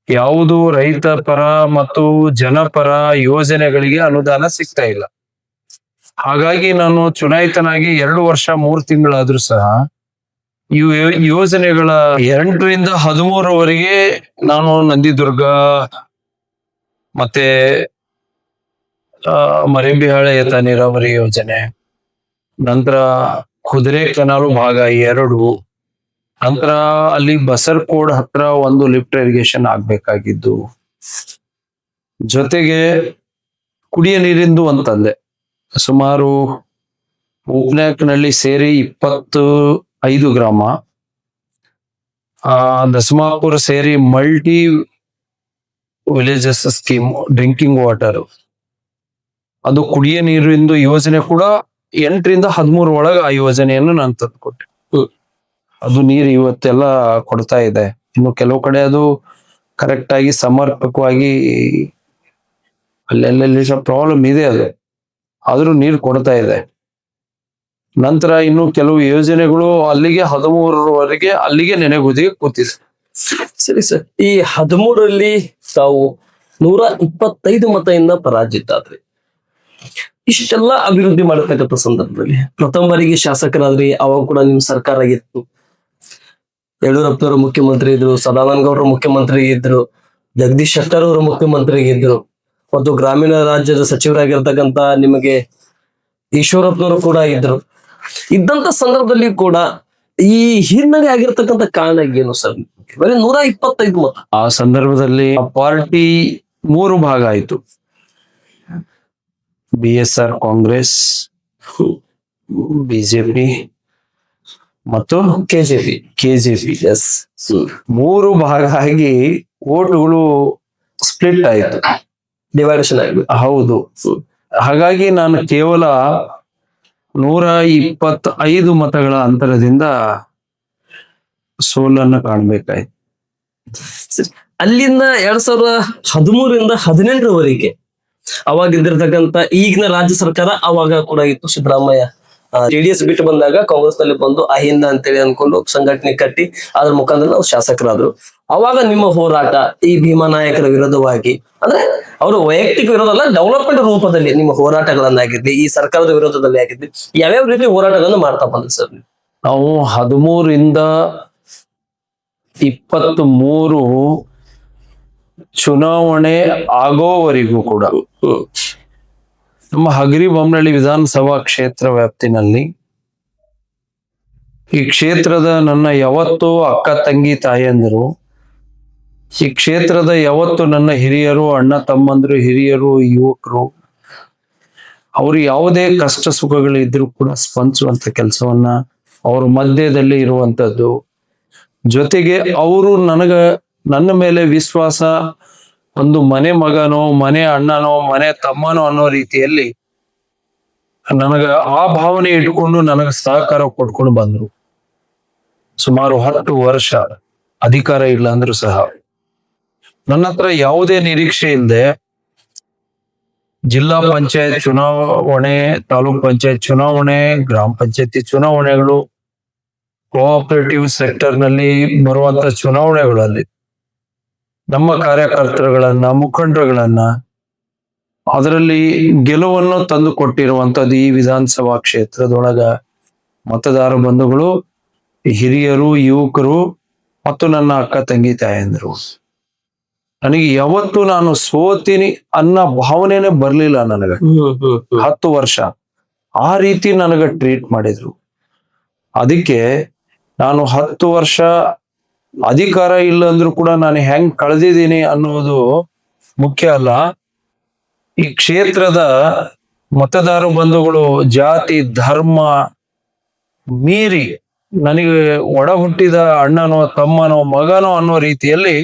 ಯಾವುದು ರೈತ ಪರ ಮತ್ತು ಜನಪರ ಯೋಜನೆಗಳಿಗೆ ಅನುದಾನ ಸಿಗ್ತಾ ಇಲ್ಲ. ಹಾಗಾಗಿ ನಾನು ಚುನಾಯಿತನಾಗಿ 2 ವರ್ಷ 3 ತಿಂಗಳಾದ್ರೂ ಸಹ ಈ ಯೋಜನೆಗಳ 8ರಿಂದ 13ವರೆಗೆ ನಾನು ನಂದಿದುರ್ಗ ಮತ್ತೆ ಮರಿಬೇಹಳ್ಳಿ ಏತ ನೀರಾವರಿ ಯೋಜನೆ, ನಂತರ ಕುದುರೆ ಕೆನಾಲು ಭಾಗ 2, ನಂತರ ಅಲ್ಲಿ ಬಸರ್ಕೋಡ್ ಹತ್ರ 1 ಲಿಫ್ಟ್ ಇರಿಗೇಷನ್ ಆಗ್ಬೇಕಾಗಿದ್ದು, ಜೊತೆಗೆ ಕುಡಿಯ ನೀರಿಂದು ಅಂತಂದೆ. ಸುಮಾರು ಉಪ್ನಾಕ್ನಲ್ಲಿ ಸೇರಿ 25 ಗ್ರಾಮ, ದಸಮಾಪುರ ಸೇರಿ multi villages scheme drinking water, ಅದು ಕುಡಿಯ ನೀರಿಂದು ಯೋಜನೆ ಕೂಡ 8ರಿಂದ 13 ಒಳಗೆ ಆ ಯೋಜನೆಯನ್ನು ನಾನು ತಂದುಕೊಟ್ಟೆ. ಅದು ನೀರು ಇವತ್ತೆಲ್ಲ ಕೊಡ್ತಾ ಇದೆ. ಇನ್ನು ಕೆಲವು ಕಡೆ ಅದು ಕರೆಕ್ಟ್ ಆಗಿ ಸಮರ್ಪಕವಾಗಿ ಅಲ್ಲೆಲ್ಲಿ ಪ್ರಾಬ್ಲಮ್ ಇದೆ, ಅದು ಆದ್ರೂ ನೀರು ಕೊಡ್ತಾ ಇದೆ. ನಂತರ ಇನ್ನು ಕೆಲವು ಯೋಜನೆಗಳು ಅಲ್ಲಿಗೆ 13ರವರೆಗೆ ಅಲ್ಲಿಗೆ ನೆನೆಗುದಿಗೆ ಕೂತಿದೆ. ಸರಿ ಸರ್, ಈ 13ರಲ್ಲಿ ತಾವು 125 ಮತದಿಂದ ಪರಾಜಿತ ಆದ್ರಿ. ಇಷ್ಟೆಲ್ಲ ಅಭಿವೃದ್ಧಿ ಮಾಡತಕ್ಕಂಥ ಸಂದರ್ಭದಲ್ಲಿ ಪ್ರಥಮ ಬಾರಿಗೆ ಶಾಸಕರಾದ್ರಿ. ಅವಾಗ ಕೂಡ ನಿಮ್ ಸರ್ಕಾರ ಆಗಿತ್ತು, ಯಡಿಯೂರಪ್ಪನವರು ಮುಖ್ಯಮಂತ್ರಿ ಇದ್ರು, ಸದಾನಂದ ಗೌಡರು ಮುಖ್ಯಮಂತ್ರಿ ಇದ್ರು, ಜಗದೀಶ್ ಶೆಟ್ಟರ್ ಅವರು ಮುಖ್ಯಮಂತ್ರಿ ಇದ್ರು, ಮತ್ತು ಗ್ರಾಮೀಣ ರಾಜ್ಯದ ಸಚಿವರಾಗಿರ್ತಕ್ಕಂಥ ನಿಮಗೆ ಈಶ್ವರಪ್ಪನವರು ಕೂಡ ಇದ್ರು. ಇದ್ದಂತ ಸಂದರ್ಭದಲ್ಲಿ ಕೂಡ ಈ ಹಿನ್ನಡೆ ಆಗಿರ್ತಕ್ಕಂಥ ಕಾರಣ ಏನು ಸರ್? ಬರೀ 125 ಮತ. ಆ ಸಂದರ್ಭದಲ್ಲಿ ಪಾರ್ಟಿ 3 ಭಾಗ ಆಯ್ತು. BSR ಕಾಂಗ್ರೆಸ್, BJP ಮತ್ತು KJP. ಎಸ್, 3 ಭಾಗ ಆಗಿ ಓಟುಗಳು ಸ್ಪ್ಲಿಟ್ ಆಯ್ತು, ಡಿವೈಡೇಷನ್ ಆಗಿದೆ. ಹೌದು. ಹಾಗಾಗಿ ನಾನು ಕೇವಲ 125 ಮತಗಳ ಅಂತರದಿಂದ ಸೋಲನ್ನು ಕಾಣ್ಬೇಕಾಯ್ತು. ಅಲ್ಲಿಂದ 2013ರಿಂದ 18ರವರೆಗೆ ಅವಾಗ ಇದ್ದಿರ್ತಕ್ಕಂತ ಈಗಿನ ರಾಜ್ಯ ಸರ್ಕಾರ ಅವಾಗ ಕೂಡ ಇತ್ತು ಸಿದ್ದರಾಮಯ್ಯ. ಜೆಡಿಎಸ್ ಬಿಟ್ಟು ಬಂದಾಗ ಕಾಂಗ್ರೆಸ್ ನಲ್ಲಿ ಬಂದು ಅಹಿಂದ ಅಂತೇಳಿ ಅನ್ಕೊಂಡು ಸಂಘಟನೆ ಕಟ್ಟಿ ಅದ್ರ ಮುಖಾಂತರ ನಾವು ಶಾಸಕರಾದ್ರು. ಅವಾಗ ನಿಮ್ಮ ಹೋರಾಟ ಈ ಭೀಮಾ ನಾಯಕರ ವಿರೋಧವಾಗಿ, ಅಂದ್ರೆ ಅವರು ವೈಯಕ್ತಿಕ ವಿರೋಧ ಅಲ್ಲ, ಡೆವಲಪ್ಮೆಂಟ್ ರೂಪದಲ್ಲಿ ನಿಮ್ಮ ಹೋರಾಟಗಳನ್ನಾಗಿರ್ಲಿ, ಈ ಸರ್ಕಾರದ ವಿರೋಧದಲ್ಲಿ ಆಗಿರ್ಲಿ, ಯಾವ್ಯಾವ ರೀತಿ ಹೋರಾಟಗಳನ್ನು ಮಾಡ್ತಾ ಬಂದ್ರಿ ಸರ್? ನಾವು 13ರಿಂದ 23 ಚುನಾವಣೆ ಆಗೋವರೆಗೂ ಕೂಡ ನಮ್ಮ ಹಗರಿಬೊಮ್ಮನಹಳ್ಳಿ ವಿಧಾನಸಭಾ ಕ್ಷೇತ್ರ ವ್ಯಾಪ್ತಿನಲ್ಲಿ ಈ ಕ್ಷೇತ್ರದ ನನ್ನ ಯಾವತ್ತು ಅಕ್ಕ ತಂಗಿ ತಾಯಂದಿರು, ಈ ಕ್ಷೇತ್ರದ ಯಾವತ್ತು ನನ್ನ ಹಿರಿಯರು, ಅಣ್ಣ ತಮ್ಮಂದ್ರು, ಹಿರಿಯರು, ಯುವಕರು, ಅವರು ಯಾವುದೇ ಕಷ್ಟ ಸುಖಗಳಿದ್ರೂ ಕೂಡ ಸ್ಪಂದಿಸುವಂತ ಕೆಲಸವನ್ನ, ಅವ್ರ ಮಧ್ಯದಲ್ಲಿ ಇರುವಂತದ್ದು, ಜೊತೆಗೆ ಅವರು ನನ್ನ ಮೇಲೆ ವಿಶ್ವಾಸ, ಒಂದು ಮನೆ ಮಗನೋ, ಮನೆ ಅಣ್ಣನೋ, ಮನೆ ತಮ್ಮನೋ ಅನ್ನೋ ರೀತಿಯಲ್ಲಿ ನನಗ ಆ ಭಾವನೆ ಇಟ್ಕೊಂಡು ನನಗೆ ಸಹಕಾರ ಕೊಡ್ಕೊಂಡು ಬಂದ್ರು. ಸುಮಾರು 10 ವರ್ಷ ಅಧಿಕಾರ ಇಲ್ಲ ಅಂದ್ರೂ ಸಹ ನನ್ನ ಹತ್ರ ಯಾವುದೇ ನಿರೀಕ್ಷೆ ಇಲ್ಲದೆ ಜಿಲ್ಲಾ ಪಂಚಾಯತ್ ಚುನಾವಣೆ, ತಾಲೂಕ್ ಪಂಚಾಯತ್ ಚುನಾವಣೆ, ಗ್ರಾಮ ಪಂಚಾಯತಿ ಚುನಾವಣೆಗಳು, ಕೋಆಪರೇಟಿವ್ ಸೆಕ್ಟರ್ ನಲ್ಲಿ ಬರುವಂತ ಚುನಾವಣೆಗಳಲ್ಲಿ ನಮ್ಮ ಕಾರ್ಯಕರ್ತರುಗಳನ್ನ, ಮುಖಂಡರುಗಳನ್ನ ಅದರಲ್ಲಿ ಗೆಲುವನ್ನು ತಂದು ಕೊಟ್ಟಿರುವಂತದ್ದು ಈ ವಿಧಾನಸಭಾ ಕ್ಷೇತ್ರದೊಳಗ ಮತದಾರ ಬಂಧುಗಳು, ಹಿರಿಯರು, ಯುವಕರು ಮತ್ತು ನನ್ನ ಅಕ್ಕ ತಂಗಿ ತಾಯಂದಿರು. ನನಗೆ ಯಾವತ್ತು ನಾನು ಸೋತೀನಿ ಅನ್ನೋ ಭಾವನೆನೇ ಬರ್ಲಿಲ್ಲ ನನಗೆ. 10 ವರ್ಷ ಆ ರೀತಿ ನನಗ ಟ್ರೀಟ್ ಮಾಡಿದ್ರು. ಅದಕ್ಕೆ ನಾನು 10 ವರ್ಷ ಅಧಿಕಾರ ಇಲ್ಲ ಅಂದ್ರೂ ಕೂಡ ನಾನು ಹೆಂಗ್ ಕಳೆದಿದ್ದೀನಿ ಅನ್ನೋದು ಮುಖ್ಯ ಅಲ್ಲ. ಈ ಕ್ಷೇತ್ರದ ಮತದಾರ ಬಂಧುಗಳು ಜಾತಿ ಧರ್ಮ ಮೀರಿ ನನಗೆ ಒಡ ಹುಟ್ಟಿದ ಅಣ್ಣನೋ, ತಮ್ಮನೋ, ಮಗನೋ ಅನ್ನೋ ರೀತಿಯಲ್ಲಿ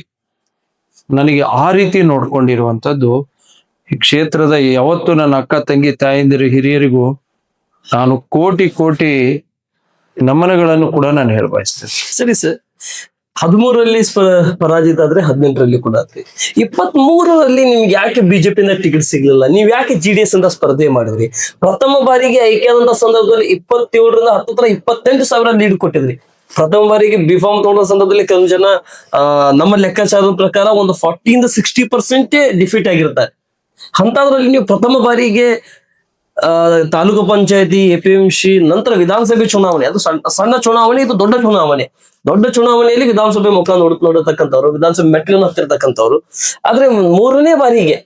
ನನಗೆ ಆ ರೀತಿ ನೋಡ್ಕೊಂಡಿರುವಂತದ್ದು ಈ ಕ್ಷೇತ್ರದ ಯಾವತ್ತು ನನ್ನ ಅಕ್ಕ ತಂಗಿ ತಾಯಂದಿರು, ಹಿರಿಯರಿಗೂ ನಾನು ಕೋಟಿ ಕೋಟಿ ನಮನಗಳನ್ನು ಕೂಡ ನಾನು ಹೇಳಬಯಸ್ತೇನೆ. ಸರಿ ಸರ್, 13ರಲ್ಲಿ ಪರಾಜಿತ ಆದ್ರೆ 18ರಲ್ಲಿ ಕೂಡ ಆದ್ರಿ. 23ರಲ್ಲಿ ನಿಮ್ಗೆ ಯಾಕೆ ಬಿಜೆಪಿಯಿಂದ ಟಿಕೆಟ್ ಸಿಗ್ಲಿಲ್ಲ? ನೀವ್ ಯಾಕೆ ಜೆಡಿಎಸ್ ಅಂತ ಸ್ಪರ್ಧೆ ಮಾಡಿದ್ರಿ? ಪ್ರಥಮ ಬಾರಿಗೆ ಆಯ್ಕೆಯಾದಂತ ಸಂದರ್ಭದಲ್ಲಿ 27ರಿಂದ 28,000 ಲೀಡ್ ಕೊಟ್ಟಿದ್ರಿ. ಪ್ರಥಮ ಬಾರಿಗೆ ಬಿಫಾರ್ಮ್ ತಗೊಂಡ ಸಂದರ್ಭದಲ್ಲಿ ಕೆಲವು ಜನ ನಮ್ಮ ಲೆಕ್ಕಾಚಾರದ ಪ್ರಕಾರ ಒಂದು 40-60% ಡಿಫೀಟ್ ಆಗಿರ್ತಾರೆ. ಅಂತದ್ರಲ್ಲಿ ನೀವು ಪ್ರಥಮ ಬಾರಿಗೆ ತಾಲೂಕು ಪಂಚಾಯತಿ, APMC, ನಂತರ ವಿಧಾನಸಭೆ ಚುನಾವಣೆ, ಅದು ಸಣ್ಣ ಚುನಾವಣೆ, ಇದು ದೊಡ್ಡ ಚುನಾವಣೆ. ದೊಡ್ಡ ಚುನಾವಣೆಯಲ್ಲಿ ವಿಧಾನಸಭೆ ಮುಖ ನೋಡತಕ್ಕಂಥವ್ರು, ವಿಧಾನಸಭೆ ಮೆಟ್ಟಿಲನ್ನು ಹತ್ತಿರತಕ್ಕಂಥವ್ರು. ಆದ್ರೆ 3ನೇ ಬಾರಿಗೆ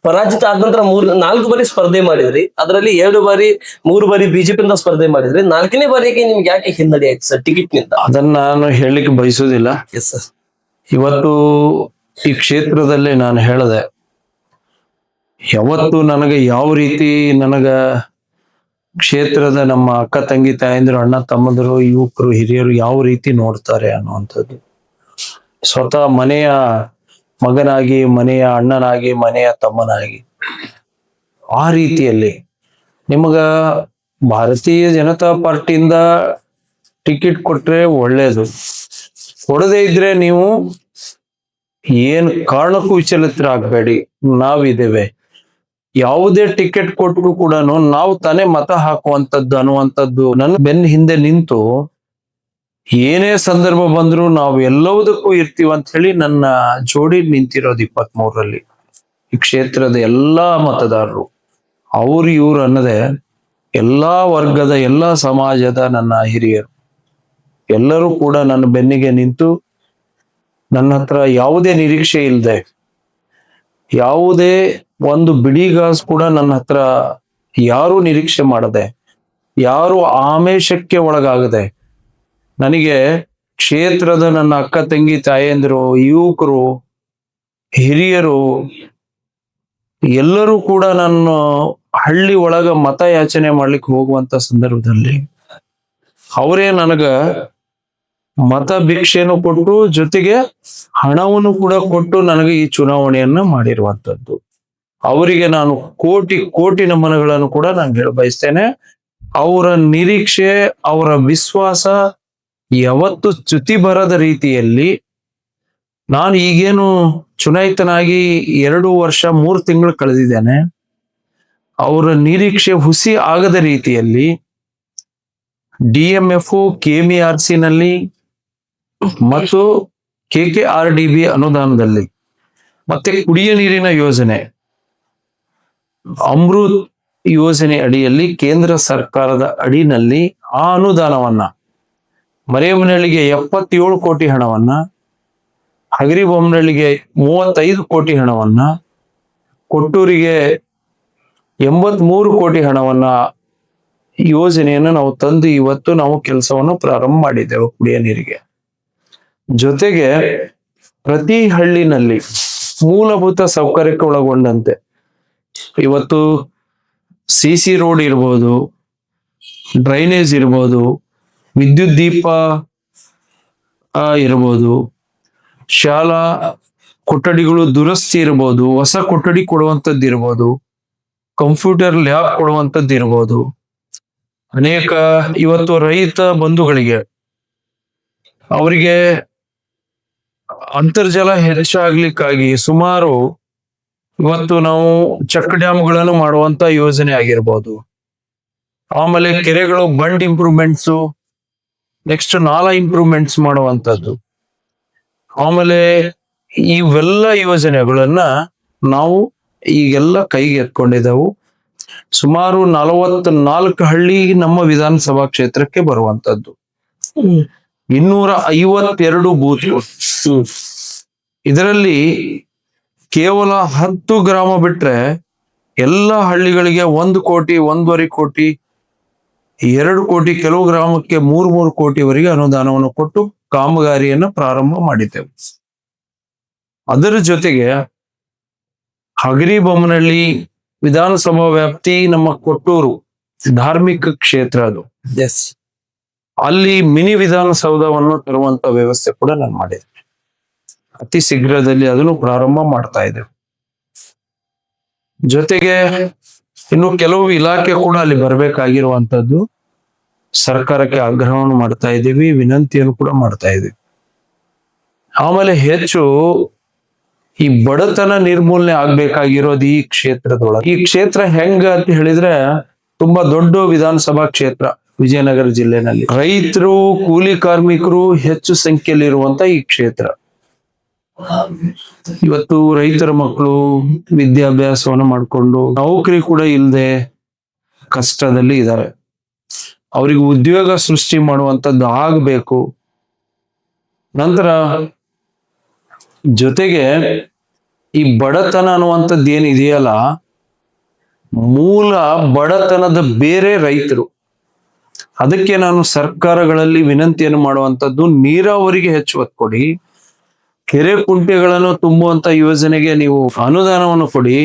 ಪರಾಜಿತ ಆದ ನಂತರ 4 ಬಾರಿ ಸ್ಪರ್ಧೆ ಮಾಡಿದ್ರಿ. ಅದರಲ್ಲಿ 3 ಬಾರಿ ಬಿಜೆಪಿಯಿಂದ ಸ್ಪರ್ಧೆ ಮಾಡಿದ್ರಿ. 4ನೇ ಬಾರಿಗೆ ನಿಮ್ಗೆ ಯಾಕೆ ಹಿನ್ನಡೆ ಆಯ್ತು ಸರ್ ಟಿಕೆಟ್ ನಿಂದ? ಅದನ್ನ ನಾನು ಹೇಳಲಿಕ್ಕೆ ಬಯಸುದಿಲ್ಲ. Yes sir. ಇವತ್ತು ಈ ಕ್ಷೇತ್ರದಲ್ಲಿ ನಾನು ಹೇಳಿದೆ, ಯಾವತ್ತು ನನಗೆ ಯಾವ ರೀತಿ ನನಗ ಕ್ಷೇತ್ರದ ನಮ್ಮ ಅಕ್ಕ ತಂಗಿ ತಾಯಂದಿರು, ಅಣ್ಣ ತಮ್ಮಂದಿರು, ಯುವಕರು, ಹಿರಿಯರು ಯಾವ ರೀತಿ ನೋಡ್ತಾರೆ ಅನ್ನುವಂಥದ್ದು. ಸ್ವತಃ ಮನೆಯ ಮಗನಾಗಿ, ಮನೆಯ ಅಣ್ಣನಾಗಿ, ಮನೆಯ ತಮ್ಮನಾಗಿ ಆ ರೀತಿಯಲ್ಲಿ ನಿಮಗ ಭಾರತೀಯ ಜನತಾ ಪಾರ್ಟಿಯಿಂದ ಟಿಕೆಟ್ ಕೊಟ್ರೆ ಒಳ್ಳೇದು, ಕೊಡದೇ ಇದ್ರೆ ನೀವು ಏನ್ ಕಾರಣಕ್ಕೂ ವಿಚಲಿತರಾಗಬೇಡಿ, ನಾವಿದ್ದೇವೆ. ಯಾವುದೇ ಟಿಕೆಟ್ ಕೊಟ್ಟರು ಕೂಡ ನಾವು ತಾನೇ ಮತ ಹಾಕುವಂಥದ್ದು ಅನ್ನುವಂಥದ್ದು ನನ್ನ ಬೆನ್ನ ಹಿಂದೆ ನಿಂತು ಏನೇ ಸಂದರ್ಭ ಬಂದ್ರು ನಾವು ಎಲ್ಲವುದಕ್ಕೂ ಇರ್ತೀವಿ ಅಂತ ಹೇಳಿ ನನ್ನ ಜೋಡಿ ನಿಂತಿರೋದು 23ರಲ್ಲಿ. ಈ ಕ್ಷೇತ್ರದ ಎಲ್ಲಾ ಮತದಾರರು, ಅವ್ರು ಇವ್ರು ಅನ್ನದೆ ಎಲ್ಲಾ ವರ್ಗದ, ಎಲ್ಲಾ ಸಮಾಜದ ನನ್ನ ಹಿರಿಯರು ಎಲ್ಲರೂ ಕೂಡ ನನ್ನ ಬೆನ್ನಿಗೆ ನಿಂತು ನನ್ನ ಹತ್ರ ಯಾವುದೇ ನಿರೀಕ್ಷೆ ಇಲ್ಲದೆ, ಯಾವುದೇ ಒಂದು ಬಿಡಿಗಾಸು ಕೂಡ ನನ್ನ ಹತ್ರ ಯಾರು ನಿರೀಕ್ಷೆ ಮಾಡದೆ, ಯಾರು ಆಮೇಶಕ್ಕೆ ಒಳಗಾಗದೆ, ನನಗೆ ಕ್ಷೇತ್ರದ ನನ್ನ ಅಕ್ಕ ತಂಗಿ ತಾಯಂದಿರು, ಯುವಕರು, ಹಿರಿಯರು ಎಲ್ಲರೂ ಕೂಡ ನನ್ನ ಹಳ್ಳಿ ಒಳಗ ಮತ ಯಾಚನೆ ಮಾಡ್ಲಿಕ್ಕೆ ಹೋಗುವಂತ ಸಂದರ್ಭದಲ್ಲಿ ಅವರೇ ನನಗ ಮತ ಭಿಕ್ಷೆಯನ್ನು ಕೊಟ್ಟು ಜೊತೆಗೆ ಹಣವನ್ನು ಕೂಡ ಕೊಟ್ಟು ನನಗೆ ಈ ಚುನಾವಣೆಯನ್ನ ಮಾಡಿರುವಂತದ್ದು. ಅವರಿಗೆ ನಾನು ಕೋಟಿ ಕೋಟಿ ನಮನಗಳನ್ನು ಕೂಡ ನಾನು ಹೇಳ ಬಯಸ್ತೇನೆ. ಅವರ ನಿರೀಕ್ಷೆ, ಅವರ ವಿಶ್ವಾಸ ಯಾವತ್ತು ಚ್ಯುತಿ ಬರದ ರೀತಿಯಲ್ಲಿ ನಾನು ಈಗೇನು ಚುನಾಯಿತನಾಗಿ 2 ವರ್ಷ 3 ತಿಂಗಳು ಕಳೆದಿದ್ದೇನೆ. ಅವರ ನಿರೀಕ್ಷೆ ಹುಸಿ ಆಗದ ರೀತಿಯಲ್ಲಿ DMF KMRC ನಲ್ಲಿ ಮತ್ತು KKRDB ಅನುದಾನದಲ್ಲಿ ಮತ್ತೆ ಕುಡಿಯ ನೀರಿನ ಯೋಜನೆ ಅಮೃತ್ ಯೋಜನೆ ಅಡಿಯಲ್ಲಿ ಕೇಂದ್ರ ಸರ್ಕಾರದ ಅಡಿನಲ್ಲಿ ಆ ಅನುದಾನವನ್ನ ಮರೇಮನಹಳ್ಳಿಗೆ 77 ಕೋಟಿ ಹಣವನ್ನ, ಹಗರಿಬೊಮ್ಮನಹಳ್ಳಿಗೆ 35 ಕೋಟಿ ಹಣವನ್ನ, ಕೊಟ್ಟೂರಿಗೆ 83 ಕೋಟಿ ಹಣವನ್ನ ಯೋಜನೆಯನ್ನು ನಾವು ತಂದು ಇವತ್ತು ನಾವು ಕೆಲಸವನ್ನು ಪ್ರಾರಂಭ ಮಾಡಿದ್ದೆವು ಕುಡಿಯ ನೀರಿಗೆ. ಜೊತೆಗೆ ಪ್ರತಿ ಹಳ್ಳಿನಲ್ಲಿ ಮೂಲಭೂತ ಸೌಕರ್ಯಕ್ಕೆ ಒಳಗೊಂಡಂತೆ ಇವತ್ತು CC ರೋಡ್ ಇರ್ಬೋದು, ಡ್ರೈನೇಜ್ ಇರ್ಬೋದು, ವಿದ್ಯುತ್ ದೀಪ ಇರ್ಬೋದು, ಶಾಲಾ ಕೊಠಡಿಗಳು ದುರಸ್ತಿ ಇರ್ಬೋದು, ಹೊಸ ಕೊಠಡಿ ಕೊಡುವಂಥದ್ದು ಇರ್ಬೋದು, ಕಂಪ್ಯೂಟರ್ ಲ್ಯಾಬ್ ಕೊಡುವಂಥದ್ದು ಇರ್ಬೋದು, ಅನೇಕ ಇವತ್ತು ರೈತ ಬಂಧುಗಳಿಗೆ ಅವರಿಗೆ ಅಂತರ್ಜಲ ಹೆಚ್ಚಾಗ್ಲಿಕ್ಕಾಗಿ ಸುಮಾರು ಇವತ್ತು ನಾವು ಚೆಕ್ ಡ್ಯಾಮ್ಗಳನ್ನು ಮಾಡುವಂತ ಯೋಜನೆ ಆಗಿರ್ಬೋದು, ಆಮೇಲೆ ಕೆರೆಗಳು ಬಂಡ್ ಇಂಪ್ರೂವ್ಮೆಂಟ್ಸ್, ನೆಕ್ಸ್ಟ್ ನಾಲಾ ಇಂಪ್ರೂವ್ಮೆಂಟ್ಸ್ ಮಾಡುವಂತದ್ದು, ಆಮೇಲೆ ಇವೆಲ್ಲ ಯೋಜನೆಗಳನ್ನ ನಾವು ಈಗೆಲ್ಲ ಕೈಗೆ ಎತ್ಕೊಂಡಿದ್ದೆವು. ಸುಮಾರು 44 ಹಳ್ಳಿ ನಮ್ಮ ವಿಧಾನಸಭಾ ಕ್ಷೇತ್ರಕ್ಕೆ ಬರುವಂತದ್ದು, 252 ಬೂತ್. ಇದರಲ್ಲಿ ಕೇವಲ 10 ಗ್ರಾಮ ಬಿಟ್ರೆ ಎಲ್ಲ ಹಳ್ಳಿಗಳಿಗೆ 1 ಕೋಟಿ, 1.5 ಕೋಟಿ, 2 ಕೋಟಿ, ಕೆಲವು ಗ್ರಾಮಕ್ಕೆ 3 ಕೋಟಿವರೆಗೆ ಅನುದಾನವನ್ನು ಕೊಟ್ಟು ಕಾಮಗಾರಿಯನ್ನು ಪ್ರಾರಂಭ ಮಾಡಿದ್ದೆವು. ಅದರ ಜೊತೆಗೆ ಹಗರಿಬೊಮ್ಮನಹಳ್ಳಿ ವಿಧಾನಸಭಾ ವ್ಯಾಪ್ತಿ ನಮ್ಮ ಕೊಟ್ಟೂರು ಧಾರ್ಮಿಕ ಕ್ಷೇತ್ರ ಅದು. ಅಲ್ಲಿ ಮಿನಿ ವಿಧಾನಸೌಧವನ್ನು ತರುವಂತ ವ್ಯವಸ್ಥೆ ಕೂಡ ನಾನು ಮಾಡಿದೆ. ಅತಿ ಶೀಘ್ರದಲ್ಲಿ ಅದನ್ನು ಪ್ರಾರಂಭ ಮಾಡ್ತಾ ಇದ್ದೇವೆ. ಜೊತೆಗೆ ಇನ್ನು ಕೆಲವು ಇಲಾಖೆ ಕೂಡ ಅಲ್ಲಿ ಬರಬೇಕಾಗಿರುವಂತದ್ದು, ಸರ್ಕಾರಕ್ಕೆ ಆಗ್ರಹವನ್ನು ಮಾಡ್ತಾ ಇದ್ದೀವಿ, ವಿನಂತಿಯನ್ನು ಕೂಡ ಮಾಡ್ತಾ ಇದ್ದೀವಿ. ಆಮೇಲೆ ಹೆಚ್ಚು ಈ ಬಡತನ ನಿರ್ಮೂಲನೆ ಆಗ್ಬೇಕಾಗಿರೋದು ಈ ಕ್ಷೇತ್ರದೊಳಗೆ. ಈ ಕ್ಷೇತ್ರ ಹೆಂಗ ಅಂತ ಹೇಳಿದ್ರೆ ತುಂಬಾ ದೊಡ್ಡ ವಿಧಾನಸಭಾ ಕ್ಷೇತ್ರ ವಿಜಯನಗರ ಜಿಲ್ಲೆನಲ್ಲಿ. ರೈತರು, ಕೂಲಿ ಕಾರ್ಮಿಕರು ಹೆಚ್ಚು ಸಂಖ್ಯೆಯಲ್ಲಿ ಇರುವಂತ ಈ ಕ್ಷೇತ್ರ. ಇವತ್ತು ರೈತರ ಮಕ್ಕಳು ವಿದ್ಯಾಭ್ಯಾಸವನ್ನು ಮಾಡಿಕೊಂಡು ನೌಕರಿ ಕೂಡ ಇಲ್ಲದೆ ಕಷ್ಟದಲ್ಲಿ ಇದ್ದಾರೆ. ಅವರಿಗೆ ಉದ್ಯೋಗ ಸೃಷ್ಟಿ ಮಾಡುವಂತದ್ದು ಆಗ್ಬೇಕು. ನಂತರ ಜೊತೆಗೆ ಈ ಬಡತನ ಅನ್ನುವಂಥದ್ದು ಏನಿದೆಯಲ್ಲ, ಮೂಲ ಬಡತನದ ಬೇರೆ ರೈತರು. ಅದಕ್ಕೆ ನಾನು ಸರ್ಕಾರಗಳಲ್ಲಿ ವಿನಂತಿಯನ್ನು ಮಾಡುವಂತದ್ದು, ನೀರಾವರಿಗೆ ಹೆಚ್ಚು ಒತ್ತು ಕೊಡಿ, ಕೆರೆ ಕುಂಟೆಗಳನ್ನು ತುಂಬುವಂತ ಯೋಜನೆಗೆ ನೀವು ಅನುದಾನವನ್ನು ಕೊಡಿ,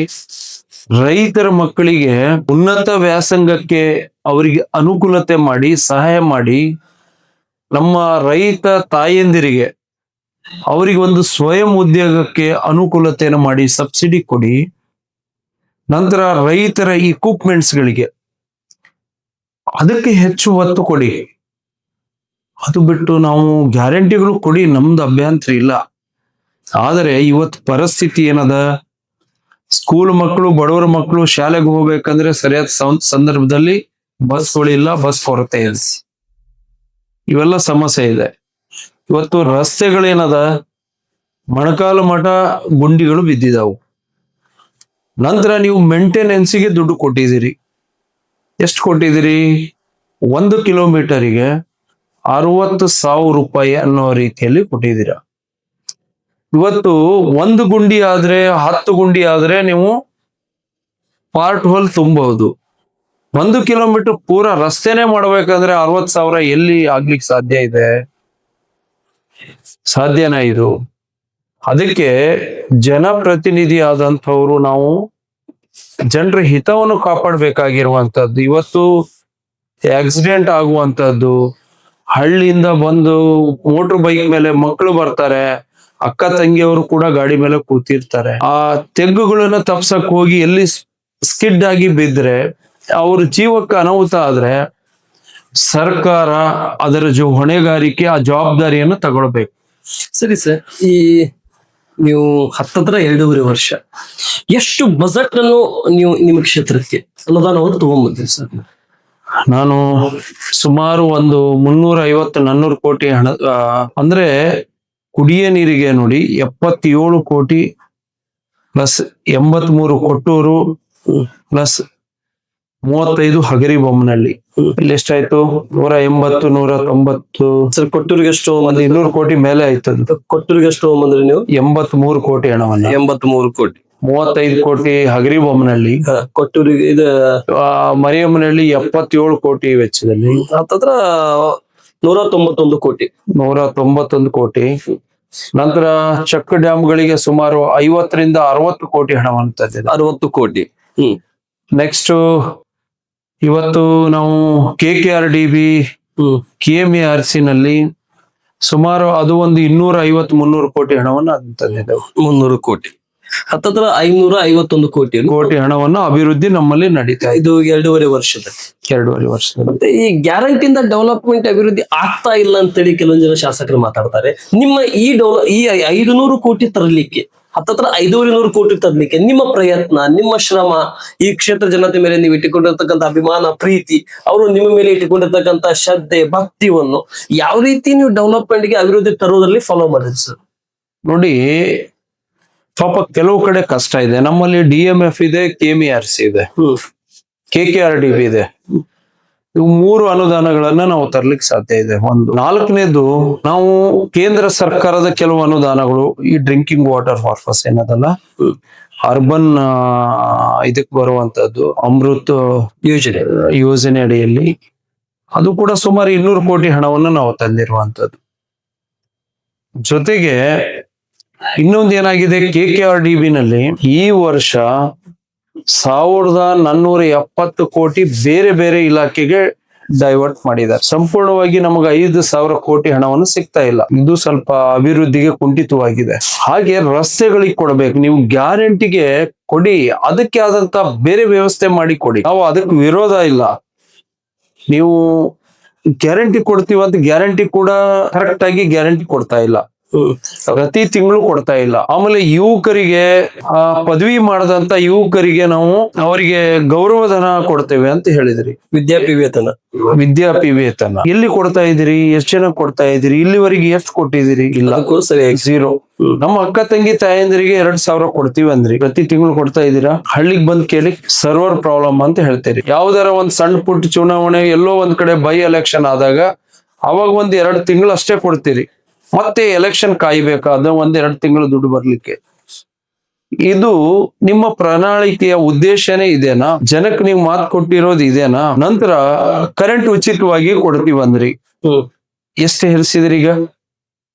ರೈತರ ಮಕ್ಕಳಿಗೆ ಉನ್ನತ ವ್ಯಾಸಂಗಕ್ಕೆ ಅವರಿಗೆ ಅನುಕೂಲತೆ ಮಾಡಿ, ಸಹಾಯ ಮಾಡಿ, ನಮ್ಮ ರೈತ ತಾಯಂದಿರಿಗೆ ಅವರಿಗೆ ಒಂದು ಸ್ವಯಂ ಉದ್ಯೋಗಕ್ಕೆ ಅನುಕೂಲತೆಯನ್ನು ಮಾಡಿ ಸಬ್ಸಿಡಿ ಕೊಡಿ. ನಂತರ ರೈತರ ಇಕ್ವಿಪ್ಮೆಂಟ್ಸ್ ಗಳಿಗೆ ಅದಕ್ಕೆ ಹೆಚ್ಚು ಒತ್ತು ಕೊಡಿ. ಅದು ಬಿಟ್ಟು ನಾವು ಗ್ಯಾರಂಟಿಗಳು ಕೊಡಿ, ನಮ್ದು ಅಭ್ಯಂತರ ಇಲ್ಲ. ಆದರೆ ಇವತ್ತು ಪರಿಸ್ಥಿತಿ ಏನದ, ಸ್ಕೂಲ್ ಮಕ್ಕಳು, ಬಡವರ ಮಕ್ಕಳು ಶಾಲೆಗೆ ಹೋಗ್ಬೇಕಂದ್ರೆ ಸರಿಯಾದ ಸಂದರ್ಭದಲ್ಲಿ ಬಸ್ಗಳಿಲ್ಲ, ಬಸ್ ಕೊರತೆ ಇದೆ, ಇವೆಲ್ಲ ಸಮಸ್ಯೆ ಇದೆ. ಇವತ್ತು ರಸ್ತೆಗಳೇನದ, ಮೊಣಕಾಲು ಮಠ ಗುಂಡಿಗಳು ಬಿದ್ದಿದಾವು. ನಂತರ ನೀವು ಮೇಂಟೆನೆನ್ಸ್ಗೆ ದುಡ್ಡು ಕೊಟ್ಟಿದ್ದೀರಿ. ಎಷ್ಟು ಕೊಟ್ಟಿದ್ದೀರಿ? 1 ಕಿಲೋಮೀಟರಿಗೆ 60,000 ರೂಪಾಯಿ ಅನ್ನೋ ರೀತಿಯಲ್ಲಿ ಕೊಟ್ಟಿದ್ದೀರಾ. ಇವತ್ತು 1 ಗುಂಡಿ ಆದ್ರೆ 10 ಗುಂಡಿ ಆದ್ರೆ ನೀವು ಪಾರ್ಟ್ ಹೋಲ್ ತುಂಬಬಹುದು. 1 ಕಿಲೋಮೀಟರ್ ಪೂರ ರಸ್ತೆನೆ ಮಾಡ್ಬೇಕಂದ್ರೆ 60,000 ಎಲ್ಲಿ ಆಗ್ಲಿಕ್ಕೆ ಸಾಧ್ಯ ಇದೆ? ಸಾಧ್ಯನಾ ಇದು? ಅದಕ್ಕೆ ಜನಪ್ರತಿನಿಧಿ ಆದಂಥವ್ರು ನಾವು ಜನರ ಹಿತವನ್ನು ಕಾಪಾಡಬೇಕಾಗಿರುವಂತದ್ದು. ಇವತ್ತು ಆಕ್ಸಿಡೆಂಟ್ ಆಗುವಂತದ್ದು, ಹಳ್ಳಿಯಿಂದ ಬಂದು ಮೋಟರ್ ಬೈಕ್ ಮೇಲೆ ಮಕ್ಕಳು ಬರ್ತಾರೆ, ಅಕ್ಕ ತಂಗಿಯವರು ಕೂಡ ಗಾಡಿ ಮೇಲೆ ಕೂತಿರ್ತಾರೆ. ಆ ತೆಗ್ಗುಗಳನ್ನ ತಪ್ಸಕ್ ಹೋಗಿ ಎಲ್ಲಿ ಸ್ಕಿಡ್ ಆಗಿ ಬಿದ್ರೆ ಅವ್ರ ಜೀವಕ್ಕೆ ಅನಾಹುತ ಆದ್ರೆ ಸರ್ಕಾರ ಅದರ ಹೊಣೆಗಾರಿಕೆ, ಆ ಜವಾಬ್ದಾರಿಯನ್ನು ತಗೊಳ್ಬೇಕು. ಸರಿ ಸರ್, ಈ ನೀವು ಹತ್ತತ್ರ 2.5 ವರ್ಷ. ಎಷ್ಟು ಬಜೆಟ್ ಅನ್ನು ನೀವು ನಿಮ್ಮ ಕ್ಷೇತ್ರಕ್ಕೆ ಅನುದಾನವನ್ನು ತಗೊಂಡ್ಬಂದ್ರಿ ಸರ್? ನಾನು ಸುಮಾರು ಒಂದು 350-400 ಕೋಟಿ ಹಣ ಅಂದ್ರೆ ಕುಡಿಯ ನೀರಿಗೆ ನೋಡಿ 77 ಕೋಟಿ ಪ್ಲಸ್ 83 ಕೊಟ್ಟೂರು ಪ್ಲಸ್ 35 ಹಗರಿಬೊಮ್ಮನಹಳ್ಳಿ. ಇಲ್ಲಿ ಎಷ್ಟಾಯ್ತು? 180, 190. ಸರ್ ಕೊಟ್ಟೂರಿಗೆ ಎಷ್ಟು? ಒಂದು 200 ಕೋಟಿ ಮೇಲೆ ಆಯ್ತದ್ದು. ಕೊಟ್ಟೂರಿಗೆ ಎಷ್ಟು ತಗೊಂಡ್ಬಂದ್ರಿ ನೀವು? 83 ಕೋಟಿ ಹಣವನ್ನ. 83 ಕೋಟಿ. 35 ಕೋಟಿ ಹಗರಿಬೊಮ್ಮನಹಳ್ಳಿ. ಕೊಟ್ಟೂರಿಗೆ ಇದು ಮರಿಯಮ್ಮನಹಳ್ಳಿ 77 ಕೋಟಿ ವೆಚ್ಚದಲ್ಲಿ. ಹತ್ತತ್ರ 191 ಕೋಟಿ. 191 ಕೋಟಿ. ನಂತರ ಚೆಕ್ ಡ್ಯಾಮ್ಗಳಿಗೆ ಸುಮಾರು 50-60 ಕೋಟಿ ಹಣವನ್ನು ತಂದಿದೆ. 60 ಕೋಟಿ. ನೆಕ್ಸ್ಟ್ ಇವತ್ತು ನಾವು KKRDB KMARC ನಲ್ಲಿ ಸುಮಾರು ಅದು ಒಂದು 250-300 ಕೋಟಿ ಹಣವನ್ನು ತಂದಿದ್ದೆವು. 300 ಕೋಟಿ. ಹತ್ತತ್ರ 551 ಕೋಟಿ ಹಣವನ್ನು ಅಭಿವೃದ್ಧಿ ನಮ್ಮಲ್ಲಿ ನಡೀತಾ ಇದೆ. ಇದು 2.5 ವರ್ಷದ. 2.5 ವರ್ಷದಲ್ಲಿ. ಮತ್ತೆ ಈ ಗ್ಯಾರಂಟಿಯಿಂದ ಡೆವಲಪ್ಮೆಂಟ್ ಅಭಿವೃದ್ಧಿ ಆಗ್ತಾ ಇಲ್ಲ ಅಂತೇಳಿ ಕೆಲವೊಂದು ಜನ ಶಾಸಕರು ಮಾತಾಡ್ತಾರೆ. ನಿಮ್ಮ ಈ 500 ಕೋಟಿ ತರಲಿಕ್ಕೆ, ಹತ್ತತ್ರ 500 ಕೋಟಿ ತರಲಿಕ್ಕೆ ನಿಮ್ಮ ಪ್ರಯತ್ನ, ನಿಮ್ಮ ಶ್ರಮ, ಈ ಕ್ಷೇತ್ರ ಜನತೆ ಮೇಲೆ ನೀವು ಇಟ್ಟುಕೊಂಡಿರ್ತಕ್ಕಂಥ ಅಭಿಮಾನ, ಪ್ರೀತಿ, ಅವರು ನಿಮ್ಮ ಮೇಲೆ ಇಟ್ಟುಕೊಂಡಿರ್ತಕ್ಕಂಥ ಶ್ರದ್ಧೆ, ಭಕ್ತಿಯನ್ನು ಯಾವ ರೀತಿ ನೀವು ಡೆವಲಪ್ಮೆಂಟ್ಗೆ ಅಭಿವೃದ್ಧಿ ತರೋದ್ರಲ್ಲಿ ಫಾಲೋ ಮಾಡಿದ್ರಿ ಸರ್? ನೋಡಿ, ಪಾಪ ಕೆಲವು ಕಡೆ ಕಷ್ಟ ಇದೆ. ನಮ್ಮಲ್ಲಿ DMF ಇದೆ, KMARC ಇದೆ, KKRDB ಇದೆ. ಇವು 3 ಅನುದಾನಗಳನ್ನ ನಾವು ತರ್ಲಿಕ್ಕೆ ಸಾಧ್ಯ ಇದೆ. ಒಂದು 4ನೇದು, ನಾವು ಕೇಂದ್ರ ಸರ್ಕಾರದ ಕೆಲವು ಅನುದಾನಗಳು, ಈ ಡ್ರಿಂಕಿಂಗ್ ವಾಟರ್ ಪರ್ಪಸ್ ಏನದಲ್ಲ, ಅರ್ಬನ್ ಇದಕ್ಕೆ ಬರುವಂತದ್ದು ಅಮೃತ್ ಯೋಜನೆ ಅಡಿಯಲ್ಲಿ ಅದು ಕೂಡ ಸುಮಾರು 200 ಕೋಟಿ ಹಣವನ್ನು ನಾವು ತಂದಿರುವಂತದ್ದು. ಜೊತೆಗೆ ಇನ್ನೊಂದು ಏನಾಗಿದೆ, KKRDB ನಲ್ಲಿ ಈ ವರ್ಷ 1470 ಕೋಟಿ ಬೇರೆ ಬೇರೆ ಇಲಾಖೆಗೆ ಡೈವರ್ಟ್ ಮಾಡಿದ್ದಾರೆ. ಸಂಪೂರ್ಣವಾಗಿ ನಮಗೆ 5,000 ಕೋಟಿ ಹಣವನ್ನು ಸಿಗ್ತಾ ಇಲ್ಲ. ಇದು ಸ್ವಲ್ಪ ಅಭಿವೃದ್ಧಿಗೆ ಕುಂಠಿತವಾಗಿದೆ. ಹಾಗೆ ರಸ್ತೆಗಳಿಗೆ ಕೊಡಬೇಕು. ನೀವು ಗ್ಯಾರಂಟಿಗೆ ಕೊಡಿ, ಅದಕ್ಕೆ ಆದಂತ ಬೇರೆ ವ್ಯವಸ್ಥೆ ಮಾಡಿ ಕೊಡಿ. ನಾವು ಅದಕ್ಕೆ ವಿರೋಧ ಇಲ್ಲ. ನೀವು ಗ್ಯಾರಂಟಿ ಕೊಡ್ತೀವಂತ ಗ್ಯಾರಂಟಿ ಕೂಡ ಕರೆಕ್ಟ್ ಆಗಿ ಗ್ಯಾರಂಟಿ ಕೊಡ್ತಾ ಇಲ್ಲ, ಪ್ರತಿ ತಿಂಗಳು ಕೊಡ್ತಾ ಇಲ್ಲ. ಆಮೇಲೆ ಯುವಕರಿಗೆ, ಪದವಿ ಮಾಡದಂತ ಯುವಕರಿಗೆ ನಾವು ಅವರಿಗೆ ಗೌರವಧನ ಕೊಡ್ತೇವೆ ಅಂತ ಹೇಳಿದ್ರಿ. ವಿದ್ಯಾಪಿ ವೇತನ ಎಲ್ಲಿ ಕೊಡ್ತಾ ಇದ್ದೀರಿ? ಎಷ್ಟು ಜನ ಕೊಡ್ತಾ ಇದ್ದೀರಿ? ಇಲ್ಲಿವರೆಗೆ ಎಷ್ಟು ಕೊಟ್ಟಿದ್ದೀರಿ? ಇಲ್ಲ, ಝೀರೋ. ನಮ್ಮ ಅಕ್ಕ ತಂಗಿ ತಾಯಂದಿರಿಗೆ 2,000 ಕೊಡ್ತೀವಿ ಅಂದ್ರಿ, ಪ್ರತಿ ತಿಂಗಳು ಕೊಡ್ತಾ ಇದ್ದೀರಾ? ಹಳ್ಳಿಗೆ ಬಂದ್ ಕೇಳಿ ಸರ್ವರ್ ಪ್ರಾಬ್ಲಮ್ ಅಂತ ಹೇಳ್ತೀರಿ. ಯಾವ್ದಾರ ಒಂದ್ ಸಣ್ಣ ಪುಟ್ಟ ಚುನಾವಣೆ, ಎಲ್ಲೋ ಒಂದ್ ಕಡೆ ಬೈ ಎಲೆಕ್ಷನ್ ಆದಾಗ ಅವಾಗ 1-2 ತಿಂಗಳು ಅಷ್ಟೇ ಕೊಡ್ತೀರಿ. ಮತ್ತೆ ಎಲೆಕ್ಷನ್ ಕಾಯ್ಬೇಕಾದ 1-2 ತಿಂಗಳು ದುಡ್ಡು ಬರ್ಲಿಕ್ಕೆ. ಇದು ನಿಮ್ಮ ಪ್ರಣಾಳಿಕೆಯ ಉದ್ದೇಶನೇ ಇದೇನಾ? ಜನಕ್ಕೆ ನೀವು ಮಾತು ಕೊಟ್ಟಿರೋದು ಇದೇನಾ? ನಂತರ ಕರೆಂಟ್ ಉಚಿತವಾಗಿ ಕೊಡ್ತೀವಂದ್ರಿ, ಎಷ್ಟು ಹೆರಿಸಿದ್ರಿ? ಈಗ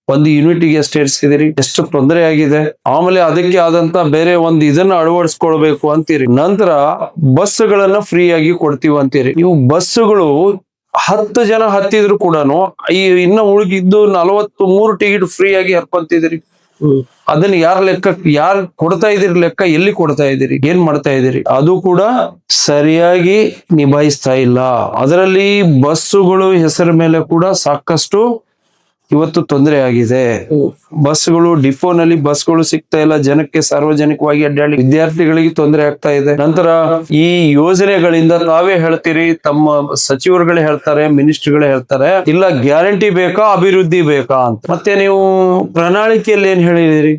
1 ಯೂನಿಟ್ಗೆ ಎಷ್ಟು ಹೆರಿಸಿದಿರಿ? ಎಷ್ಟು ತೊಂದರೆ ಆಗಿದೆ. ಆಮೇಲೆ ಅದಕ್ಕೆ ಆದಂತ ಬೇರೆ ಒಂದು ಇದನ್ನ ಅಳವಡಿಸ್ಕೊಳ್ಬೇಕು ಅಂತೀರಿ. ನಂತರ ಬಸ್ಗಳನ್ನ ಫ್ರೀ ಆಗಿ ಕೊಡ್ತೀವಿ ಅಂತೀರಿ. ನೀವು ಬಸ್ಸುಗಳು 10 ಜನ ಹತ್ತಿದ್ರು ಕೂಡ ಇನ್ನ ಉಳಿಗಿದ್ದು 43 ಟಿಕೆಟ್ ಫ್ರೀ ಆಗಿ ಹರ್ಕೊಂತಿದ್ರಿ. ಅದನ್ನ ಯಾರ ಲೆಕ್ಕ, ಯಾರು ಕೊಡ್ತಾ ಇದೀರಿ ಲೆಕ್ಕ? ಎಲ್ಲಿ ಕೊಡ್ತಾ ಇದೀರಿ? ಏನ್ ಮಾಡ್ತಾ ಇದೀರಿ? ಅದು ಕೂಡ ಸರಿಯಾಗಿ ನಿಭಾಯಿಸ್ತಾ ಇಲ್ಲ. ಅದರಲ್ಲಿ ಬಸ್ಸುಗಳು ಹೆಸರ ಮೇಲೆ ಕೂಡ ಸಾಕಷ್ಟು ಇವತ್ತು ತೊಂದರೆ ಆಗಿದೆ. ಬಸ್ಗಳು ಡಿಪೋನಲ್ಲಿ ಬಸ್ಗಳು ಸಿಗ್ತಾ ಇಲ್ಲ ಜನಕ್ಕೆ, ಸಾರ್ವಜನಿಕವಾಗಿ ಅಡ್ಡಾಡಿ ವಿದ್ಯಾರ್ಥಿಗಳಿಗೆ ತೊಂದರೆ ಆಗ್ತಾ ಇದೆ. ನಂತರ ಈ ಯೋಜನೆಗಳಿಂದ ತಾವೇ ಹೇಳ್ತೀರಿ, ತಮ್ಮ ಸಚಿವರುಗಳೇ ಹೇಳ್ತಾರೆ, ಮಿನಿಸ್ಟರ್ಗಳೇ ಹೇಳ್ತಾರೆ, ಇಲ್ಲ ಗ್ಯಾರಂಟಿ ಬೇಕಾ ಅಭಿವೃದ್ಧಿ ಬೇಕಾ ಅಂತ. ಮತ್ತೆ ನೀವು ಪ್ರಣಾಳಿಕೆಯಲ್ಲಿ ಏನ್ ಹೇಳಿದಿರಿ?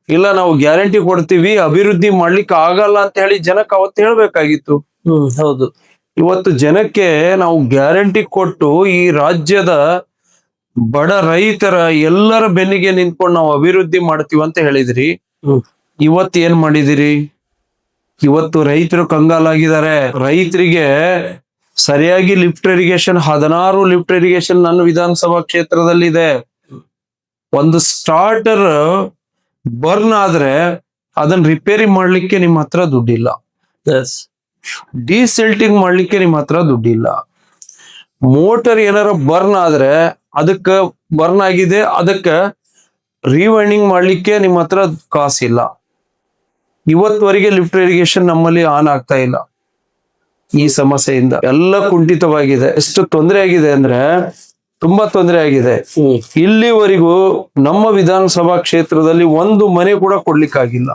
ಇಲ್ಲ ನಾವು ಗ್ಯಾರಂಟಿ ಕೊಡ್ತೀವಿ, ಅಭಿವೃದ್ಧಿ ಮಾಡ್ಲಿಕ್ಕೆ ಆಗಲ್ಲ ಅಂತ ಹೇಳಿ ಜನಕ್ಕೆ ಅವತ್ತು ಹೇಳ್ಬೇಕಾಗಿತ್ತು. ಹೌದು. ಇವತ್ತು ಜನಕ್ಕೆ ನಾವು ಗ್ಯಾರಂಟಿ ಕೊಟ್ಟು ಈ ರಾಜ್ಯದ ಬಡ ರೈತರ ಎಲ್ಲರ ಬೆನ್ನಿಗೆ ನಿಂತ್ಕೊಂಡು ನಾವು ಅಭಿವೃದ್ಧಿ ಮಾಡ್ತೀವಿ ಅಂತ ಹೇಳಿದ್ರಿ. ಇವತ್ತು ಏನ್ ಮಾಡಿದಿರಿ? ಇವತ್ತು ರೈತರು ಕಂಗಾಲಾಗಿದ್ದಾರೆ. ರೈತರಿಗೆ ಸರಿಯಾಗಿ ಲಿಫ್ಟ್ ಇರಿಗೇಷನ್ 16 ಲಿಫ್ಟ್ ಇರಿಗೇಷನ್ ನನ್ನ ವಿಧಾನಸಭಾ ಕ್ಷೇತ್ರದಲ್ಲಿದೆ. ಒಂದು ಸ್ಟಾರ್ಟರ್ ಬರ್ನ್ ಆದ್ರೆ ಅದನ್ನ ರಿಪೇರಿ ಮಾಡ್ಲಿಕ್ಕೆ ನಿಮ್ಮ ಹತ್ರ ದುಡ್ಡಿಲ್ಲ. ಡಿಸೆಲ್ಟಿಂಗ್ ಮಾಡ್ಲಿಕ್ಕೆ ನಿಮ್ಮ ಹತ್ರ ದುಡ್ಡಿಲ್ಲ. ಮೋಟರ್ ಏನಾರ ಬರ್ನ್ ಆದ್ರೆ, ಅದಕ್ಕೆ ಬರ್ನ್ ಆಗಿದೆ, ಅದಕ್ಕೆ ರಿವೈಂಡಿಂಗ್ ಮಾಡ್ಲಿಕ್ಕೆ ನಿಮ್ಮ ಹತ್ರ ಕಾಸಿಲ್ಲ. ಇವತ್ತುವರೆಗೆ ಲಿಫ್ಟ್ ಇರಿಗೇಷನ್ ನಮ್ಮಲ್ಲಿ ಆನ್ ಆಗ್ತಾ ಇಲ್ಲ. ಈ ಸಮಸ್ಯೆಯಿಂದ ಎಲ್ಲ ಕುಂಠಿತವಾಗಿದೆ. ಎಷ್ಟು ತೊಂದರೆ ಆಗಿದೆ ಅಂದ್ರೆ ತುಂಬಾ ತೊಂದರೆ ಆಗಿದೆ. ಇಲ್ಲಿವರೆಗೂ ನಮ್ಮ ವಿಧಾನಸಭಾ ಕ್ಷೇತ್ರದಲ್ಲಿ ಒಂದು ಮನೆ ಕೂಡ ಕೊಡ್ಲಿಕ್ಕಾಗಿಲ್ಲ.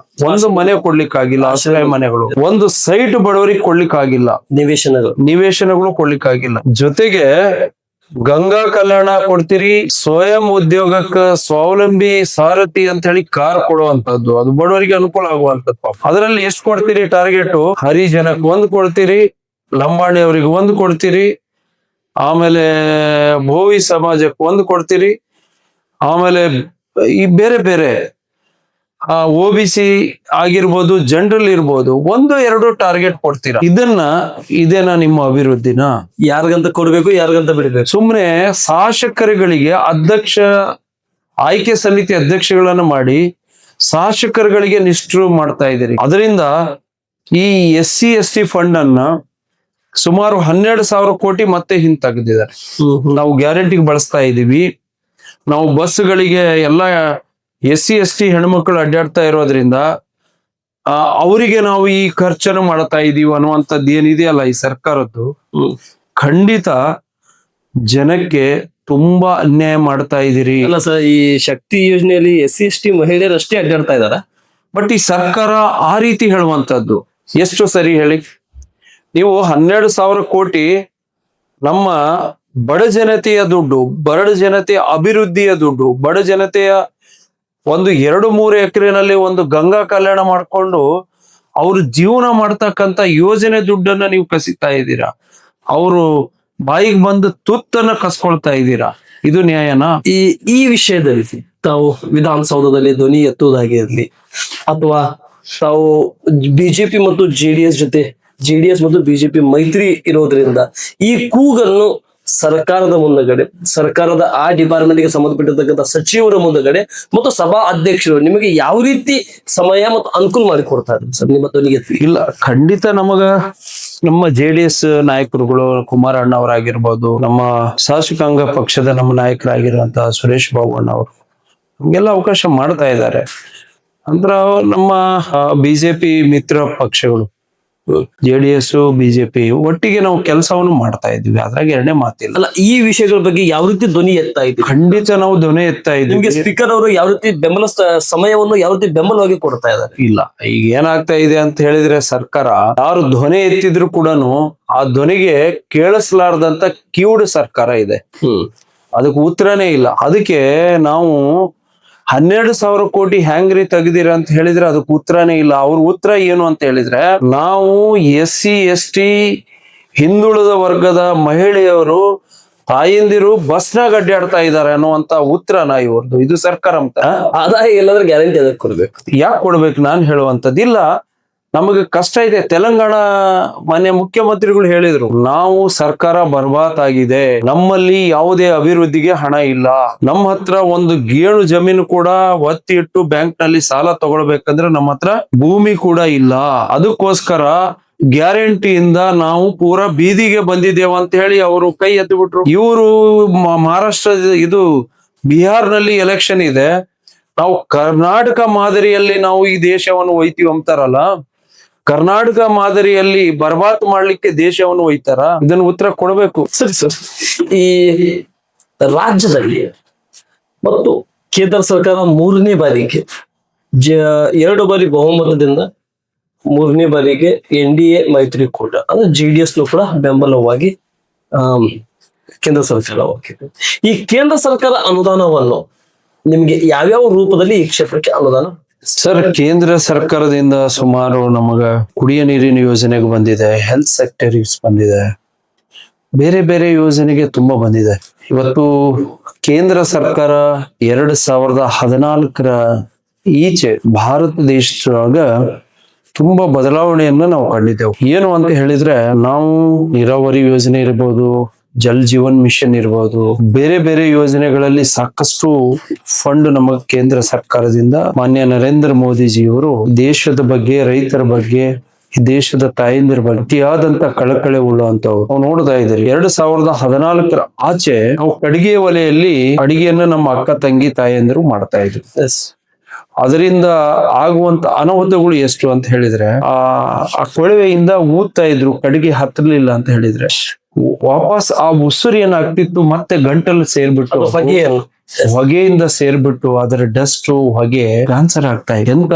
ಆಶ್ರಯ ಮನೆಗಳು, ಒಂದು ಸೈಟ್ ಬಡವರಿಗೆ ಕೊಡ್ಲಿಕ್ಕಾಗಿಲ್ಲ, ನಿವೇಶನಗಳು ಕೊಡ್ಲಿಕ್ಕಾಗಿಲ್ಲ. ಜೊತೆಗೆ ಗಂಗಾ ಕಲ್ಯಾಣ ಕೊಡ್ತೀರಿ, ಸ್ವಯಂ ಉದ್ಯೋಗಕ್ಕ ಸ್ವಾವಲಂಬಿ ಸಾರಥಿ ಅಂತ ಹೇಳಿ ಕಾರ್ ಕೊಡುವಂತದ್ದು, ಅದು ಬಡವರಿಗೆ ಅನುಕೂಲ ಆಗುವಂತದ್ದು. ಅದರಲ್ಲಿ ಎಷ್ಟು ಕೊಡ್ತೀರಿ ಟಾರ್ಗೆಟ್? ಹರಿಜನಕ್ಕೆ ಒಂದು ಕೊಡ್ತೀರಿ, ಲಂಬಾಣಿ ಅವ್ರಿಗೆ ಒಂದು ಕೊಡ್ತೀರಿ, ಆಮೇಲೆ ಭೋವಿ ಸಮಾಜಕ್ಕೆ ಒಂದು ಕೊಡ್ತೀರಿ, ಆಮೇಲೆ ಈ ಬೇರೆ ಬೇರೆ OBC ಆಗಿರ್ಬೋದು, ಜನರಲ್ ಇರ್ಬೋದು, ಒಂದು ಎರಡು ಟಾರ್ಗೆಟ್ ಕೊಡ್ತೀರಾ. ಇದೇನಾ ನಿಮ್ಮ ಅಭಿವೃದ್ಧಿನ? ಯಾರಿಗಂತ ಕೊಡ್ಬೇಕು, ಯಾರಿಗಂತ ಬಿಡಬೇಕು? ಸುಮ್ನೆ ಶಾಸಕರುಗಳಿಗೆ ಆಯ್ಕೆ ಸಮಿತಿ ಅಧ್ಯಕ್ಷಗಳನ್ನ ಮಾಡಿ ಶಾಸಕರುಗಳಿಗೆ ನಿಷ್ಠುರ ಮಾಡ್ತಾ ಇದ್ದೀರಿ. ಅದರಿಂದ ಈ SC/ST ಫಂಡ್ ಅನ್ನ ಸುಮಾರು 12,000 ಕೋಟಿ ಮತ್ತೆ ಹಿಂತೆಗೆದಿದ್ದಾರೆ. ನಾವು ಗ್ಯಾರಂಟಿಗೆ ಬಳಸ್ತಾ ಇದೀವಿ. ನಾವು ಬಸ್ಗಳಿಗೆ ಎಲ್ಲ SC/ST ಹೆಣ್ಮಕ್ಳು ಅಡ್ಡಾಡ್ತಾ ಇರೋದ್ರಿಂದ ಅವರಿಗೆ ನಾವು ಈ ಖರ್ಚನ್ನು ಮಾಡ್ತಾ ಇದೀವಿ ಅನ್ನುವಂಥದ್ದು ಏನಿದೆಯಲ್ಲ ಈ ಸರ್ಕಾರದ್ದು, ಖಂಡಿತ ಜನಕ್ಕೆ ತುಂಬಾ ಅನ್ಯಾಯ ಮಾಡ್ತಾ ಇದೀರಿ. ಅಲ್ಲ ಸರ್, ಈ ಶಕ್ತಿ ಯೋಜನೆಯಲ್ಲಿ SC/ST ಮಹಿಳೆಯರು ಅಷ್ಟೇ ಅಡ್ಡಾಡ್ತಾ ಇದಾರ. ಬಟ್ ಈ ಸರ್ಕಾರ ಆ ರೀತಿ ಹೇಳುವಂತದ್ದು ಎಷ್ಟು ಸರಿ ಹೇಳಿ? ನೀವು 12,000 ಕೋಟಿ ನಮ್ಮ ಬಡ ಜನತೆಯ ದುಡ್ಡು, ಬಡ ಜನತೆಯ ಅಭಿವೃದ್ಧಿಯ ದುಡ್ಡು, ಬಡ ಜನತೆಯ ಒಂದು 2-3 ಎಕರೆನಲ್ಲಿ ಒಂದು ಗಂಗಾ ಕಲ್ಯಾಣ ಮಾಡ್ಕೊಂಡು ಅವ್ರು ಜೀವನ ಮಾಡ್ತಕ್ಕಂತ ಯೋಜನೆ ದುಡ್ಡನ್ನ ನೀವು ಕಸಿತಾ ಇದ್ದೀರಾ. ಅವರು ಬಾಯಿಗೆ ಬಂದು ತುತ್ತನ್ನ ಕಸ್ಕೊಳ್ತಾ ಇದ್ದೀರಾ. ಇದು ನ್ಯಾಯನಾ? ಈ ವಿಷಯದಲ್ಲಿ ತಾವು ವಿಧಾನಸೌಧದಲ್ಲಿ ಧ್ವನಿ ಎತ್ತುವುದಾಗಿರ್ಲಿ, ಅಥವಾ ತಾವು ಬಿಜೆಪಿ ಮತ್ತು ಜೆಡಿಎಸ್ ಮತ್ತು ಬಿಜೆಪಿ ಮೈತ್ರಿ ಇರೋದ್ರಿಂದ ಈ ಕೂಗನ್ನು ಸರ್ಕಾರದ ಮುಂದಗಡೆ, ಸರ್ಕಾರದ ಆ ಡಿಪಾರ್ಟ್ಮೆಂಟ್ಗೆ ಸಂಬಂಧಪಟ್ಟಿರ್ತಕ್ಕಂಥ ಸಚಿವರ ಮುಂದಗಡೆ ಮತ್ತು ಸಭಾ ಅಧ್ಯಕ್ಷರು ನಿಮಗೆ ಯಾವ ರೀತಿ ಸಮಯ ಮತ್ತು ಅನುಕೂಲ ಮಾಡಿಕೊಡ್ತಾ ಇದ್ದಾರೆ ಸರ್ ನಿಮ್ಮ ಧ್ವನಿಗೆ? ಇಲ್ಲ, ಖಂಡಿತ ನಮ್ಮ JDS ನಾಯಕರುಗಳು, ಕುಮಾರಣ್ಣ ಅವರಾಗಿರ್ಬೋದು, ನಮ್ಮ ಶಾಸಕಾಂಗ ಪಕ್ಷದ ನಮ್ಮ ನಾಯಕರಾಗಿರುವಂತಹ ಸುರೇಶ್ ಬಾಬು ಅಣ್ಣ ಅವರು ನಮ್ಗೆಲ್ಲ ಅವಕಾಶ ಮಾಡ್ತಾ ಇದ್ದಾರೆ. ಅಂದ್ರ ನಮ್ಮ BJP ಮಿತ್ರ ಪಕ್ಷಗಳು JDS BJP ಒಟ್ಟಿಗೆ ನಾವು ಕೆಲಸವನ್ನು ಮಾಡ್ತಾ ಇದ್ವಿ, ಅದ್ರಾಗ ಎರಡನೇ ಮಾತಿಲ್ಲ. ಅಲ್ಲ, ಈ ವಿಷಯಗಳ ಬಗ್ಗೆ ಯಾವ ರೀತಿ ಧ್ವನಿ ಎತ್ತಾ ಇದ್ವಿ? ಖಂಡಿತ ನಾವು ಧ್ವನಿ ಎತ್ತಾ ಇದ್ವಿ. ನಿಮ್ಗೆ ಸ್ಪೀಕರ್ ಅವರು ಯಾವ ರೀತಿ ಸಮಯವನ್ನು ಯಾವ ರೀತಿ ಬೆಂಬಲವಾಗಿ ಕೊಡ್ತಾ ಇದ್ದಾರೆ? ಇಲ್ಲ, ಈಗ ಏನಾಗ್ತಾ ಇದೆ ಅಂತ ಹೇಳಿದ್ರೆ, ಸರ್ಕಾರ ಯಾರು ಧ್ವನಿ ಎತ್ತಿದ್ರು ಕೂಡ ಆ ಧ್ವನಿಗೆ ಕೇಳಿಸ್ಲಾರ್ದಂತ ಕಿವುಡು ಸರ್ಕಾರ ಇದೆ. ಅದಕ್ಕೆ ಉತ್ತರನೇ ಇಲ್ಲ. ಅದಕ್ಕೆ ನಾವು 12,000 ಕೋಟಿ ಹ್ಯಾಂಗ್ರಿ ತೆಗ್ದಿರ ಅಂತ ಹೇಳಿದ್ರೆ ಅದಕ್ಕೆ ಉತ್ತರನೇ ಇಲ್ಲ. ಅವ್ರ ಉತ್ತರ ಏನು ಅಂತ ಹೇಳಿದ್ರೆ, ನಾವು SC/ST ಹಿಂದುಳಿದ ವರ್ಗದ ಮಹಿಳೆಯರು ತಾಯಂದಿರು ಬಸ್ನಾಗ ಅಡ್ಡಾಡ್ತಾ ಇದಾರೆ ಅನ್ನುವಂತ ಉತ್ತರನ ಇವ್ರದ್ದು. ಇದು ಸರ್ಕಾರ ಅಂತ ಆದಾಯ ಎಲ್ಲಾದ್ರೂ ಗ್ಯಾರಂಟಿ ಅದಕ್ಕೆ ಕೊಡ್ಬೇಕು. ಯಾಕೆ ಕೊಡ್ಬೇಕು ನಾನು ಹೇಳುವಂತದ್ದಿಲ್ಲ. ನಮಗೆ ಕಷ್ಟ ಇದೆ. ತೆಲಂಗಾಣ ಮಾನ್ಯ ಮುಖ್ಯಮಂತ್ರಿಗಳು ಹೇಳಿದ್ರು, ನಾವು ಸರ್ಕಾರ ಬರ್ಬಾದ್ ಆಗಿದೆ, ನಮ್ಮಲ್ಲಿ ಯಾವುದೇ ಅಭಿವೃದ್ಧಿಗೆ ಹಣ ಇಲ್ಲ, ನಮ್ಮ ಹತ್ರ ಒಂದು ಗೇಣು ಜಮೀನು ಕೂಡ ಒತ್ತಿ ಇಟ್ಟು ಬ್ಯಾಂಕ್ ನಲ್ಲಿ ಸಾಲ ತಗೊಳ್ಬೇಕಂದ್ರೆ ನಮ್ಮ ಹತ್ರ ಭೂಮಿ ಕೂಡ ಇಲ್ಲ, ಅದಕ್ಕೋಸ್ಕರ ಗ್ಯಾರಂಟಿಯಿಂದ ನಾವು ಪೂರಾ ಬೀದಿಗೆ ಬಂದಿದ್ದೇವೆ ಅಂತ ಹೇಳಿ ಅವರು ಕೈ ಎತ್ತಿ ಬಿಟ್ರು. ಇವರು ಮಹಾರಾಷ್ಟ್ರ ಬಿಹಾರ್ನಲ್ಲಿ ಎಲೆಕ್ಷನ್ ಇದೆ, ನಾವು ಕರ್ನಾಟಕ ಮಾದರಿಯಲ್ಲಿ ನಾವು ಈ ದೇಶವನ್ನು ಒಯ್ತೀವಿ ಅಂತಾರಲ್ಲ, ಕರ್ನಾಟಕ ಮಾದರಿಯಲ್ಲಿ ಬರ್ಬಾದ್ ಮಾಡ್ಲಿಕ್ಕೆ ದೇಶವನ್ನು ಒಯ್ತಾರ? ಇದನ್ನು ಉತ್ತರ ಕೊಡಬೇಕು. ಸರಿ ಸರ್, ಈ ರಾಜ್ಯದಲ್ಲಿ ಮತ್ತು ಕೇಂದ್ರ ಸರ್ಕಾರ 3ನೇ ಬಾರಿಗೆ 2 ಬಾರಿ ಬಹುಮತದಿಂದ 3ನೇ ಬಾರಿಗೆ NDA ಮೈತ್ರಿಕೂಟ ಅಂದ್ರೆ JDS ಕೂಡ ಬೆಂಬಲವಾಗಿ ಕೇಂದ್ರ ಸರ್ಕಾರವಾಗಿದೆ. ಈ ಕೇಂದ್ರ ಸರ್ಕಾರ ಅನುದಾನವನ್ನು ನಿಮ್ಗೆ ಯಾವ್ಯಾವ ರೂಪದಲ್ಲಿ ಈ ಕ್ಷೇತ್ರಕ್ಕೆ ಅನುದಾನ? ಸರ್, ಕೇಂದ್ರ ಸರ್ಕಾರದಿಂದ ಸುಮಾರು ನಮಗ ಕುಡಿಯ ನೀರಿನ ಯೋಜನೆಗೆ ಬಂದಿದೆ, ಹೆಲ್ತ್ ಸೆಕ್ಟರ್ಗೆ ಬಂದಿದೆ, ಬೇರೆ ಬೇರೆ ಯೋಜನೆಗೆ ತುಂಬಾ ಬಂದಿದೆ. ಇವತ್ತು ಕೇಂದ್ರ ಸರ್ಕಾರ 2014ರ ಈಚೆ ಭಾರತ ದೇಶದೊಳಗ ತುಂಬಾ ಬದಲಾವಣೆಯನ್ನ ನಾವು ಕಂಡಿದ್ದೆವು. ಏನು ಅಂತ ಹೇಳಿದ್ರೆ, ನಾವು ನೀರಾವರಿ ಯೋಜನೆ ಇರ್ಬೋದು, ಜಲ್ ಜೀವನ್ ಮಿಷನ್ ಇರ್ಬೋದು, ಬೇರೆ ಬೇರೆ ಯೋಜನೆಗಳಲ್ಲಿ ಸಾಕಷ್ಟು ಫಂಡ್ ನಮ್ಮ ಕೇಂದ್ರ ಸರ್ಕಾರದಿಂದ ಮಾನ್ಯ ನರೇಂದ್ರ ಮೋದಿಜಿಯವರು ದೇಶದ ಬಗ್ಗೆ, ರೈತರ ಬಗ್ಗೆ, ಈ ದೇಶದ ತಾಯಂದಿರ ಬಗ್ಗೆ ಅತಿಯಾದಂತ ಕಳಕಳೆ ಉಳ್ಳುವಂತವ್ರು ನಾವು ನೋಡ್ತಾ ಇದ್ದೀರಿ. 2014ರ ಆಚೆ ನಾವು ಅಡಿಗೆ ಒಲೆಯಲ್ಲಿ ಅಡಿಗೆಯನ್ನ ನಮ್ಮ ಅಕ್ಕ ತಂಗಿ ತಾಯಂದಿರು ಮಾಡ್ತಾ ಇದ್ರು. ಅದರಿಂದ ಆಗುವಂತ ಅನಾಹುತಗಳು ಎಷ್ಟು ಅಂತ ಹೇಳಿದ್ರೆ, ಆ ಕೊಳವೆಯಿಂದ ಊದ್ತಾ ಇದ್ರು, ಕಡೆಗೆ ಹತ್ತಲಿಲ್ಲ ಅಂತ ಹೇಳಿದ್ರೆ, ವಾಪಸ್ ಆ ಉಸುರು ಏನಾಗ್ತಿತ್ತು ಮತ್ತೆ ಗಂಟಲು ಸೇರ್ಬಿಟ್ಟು ಹೊಗೆಯನ್ನು ಹೊಗೆಯಿಂದ ಸೇರ್ಬಿಟ್ಟು ಅದರ ಡಸ್ಟ್ ಹೊಗೆ ಕ್ಯಾನ್ಸರ್ ಆಗ್ತಾ ಇದೆ. ಎಂತ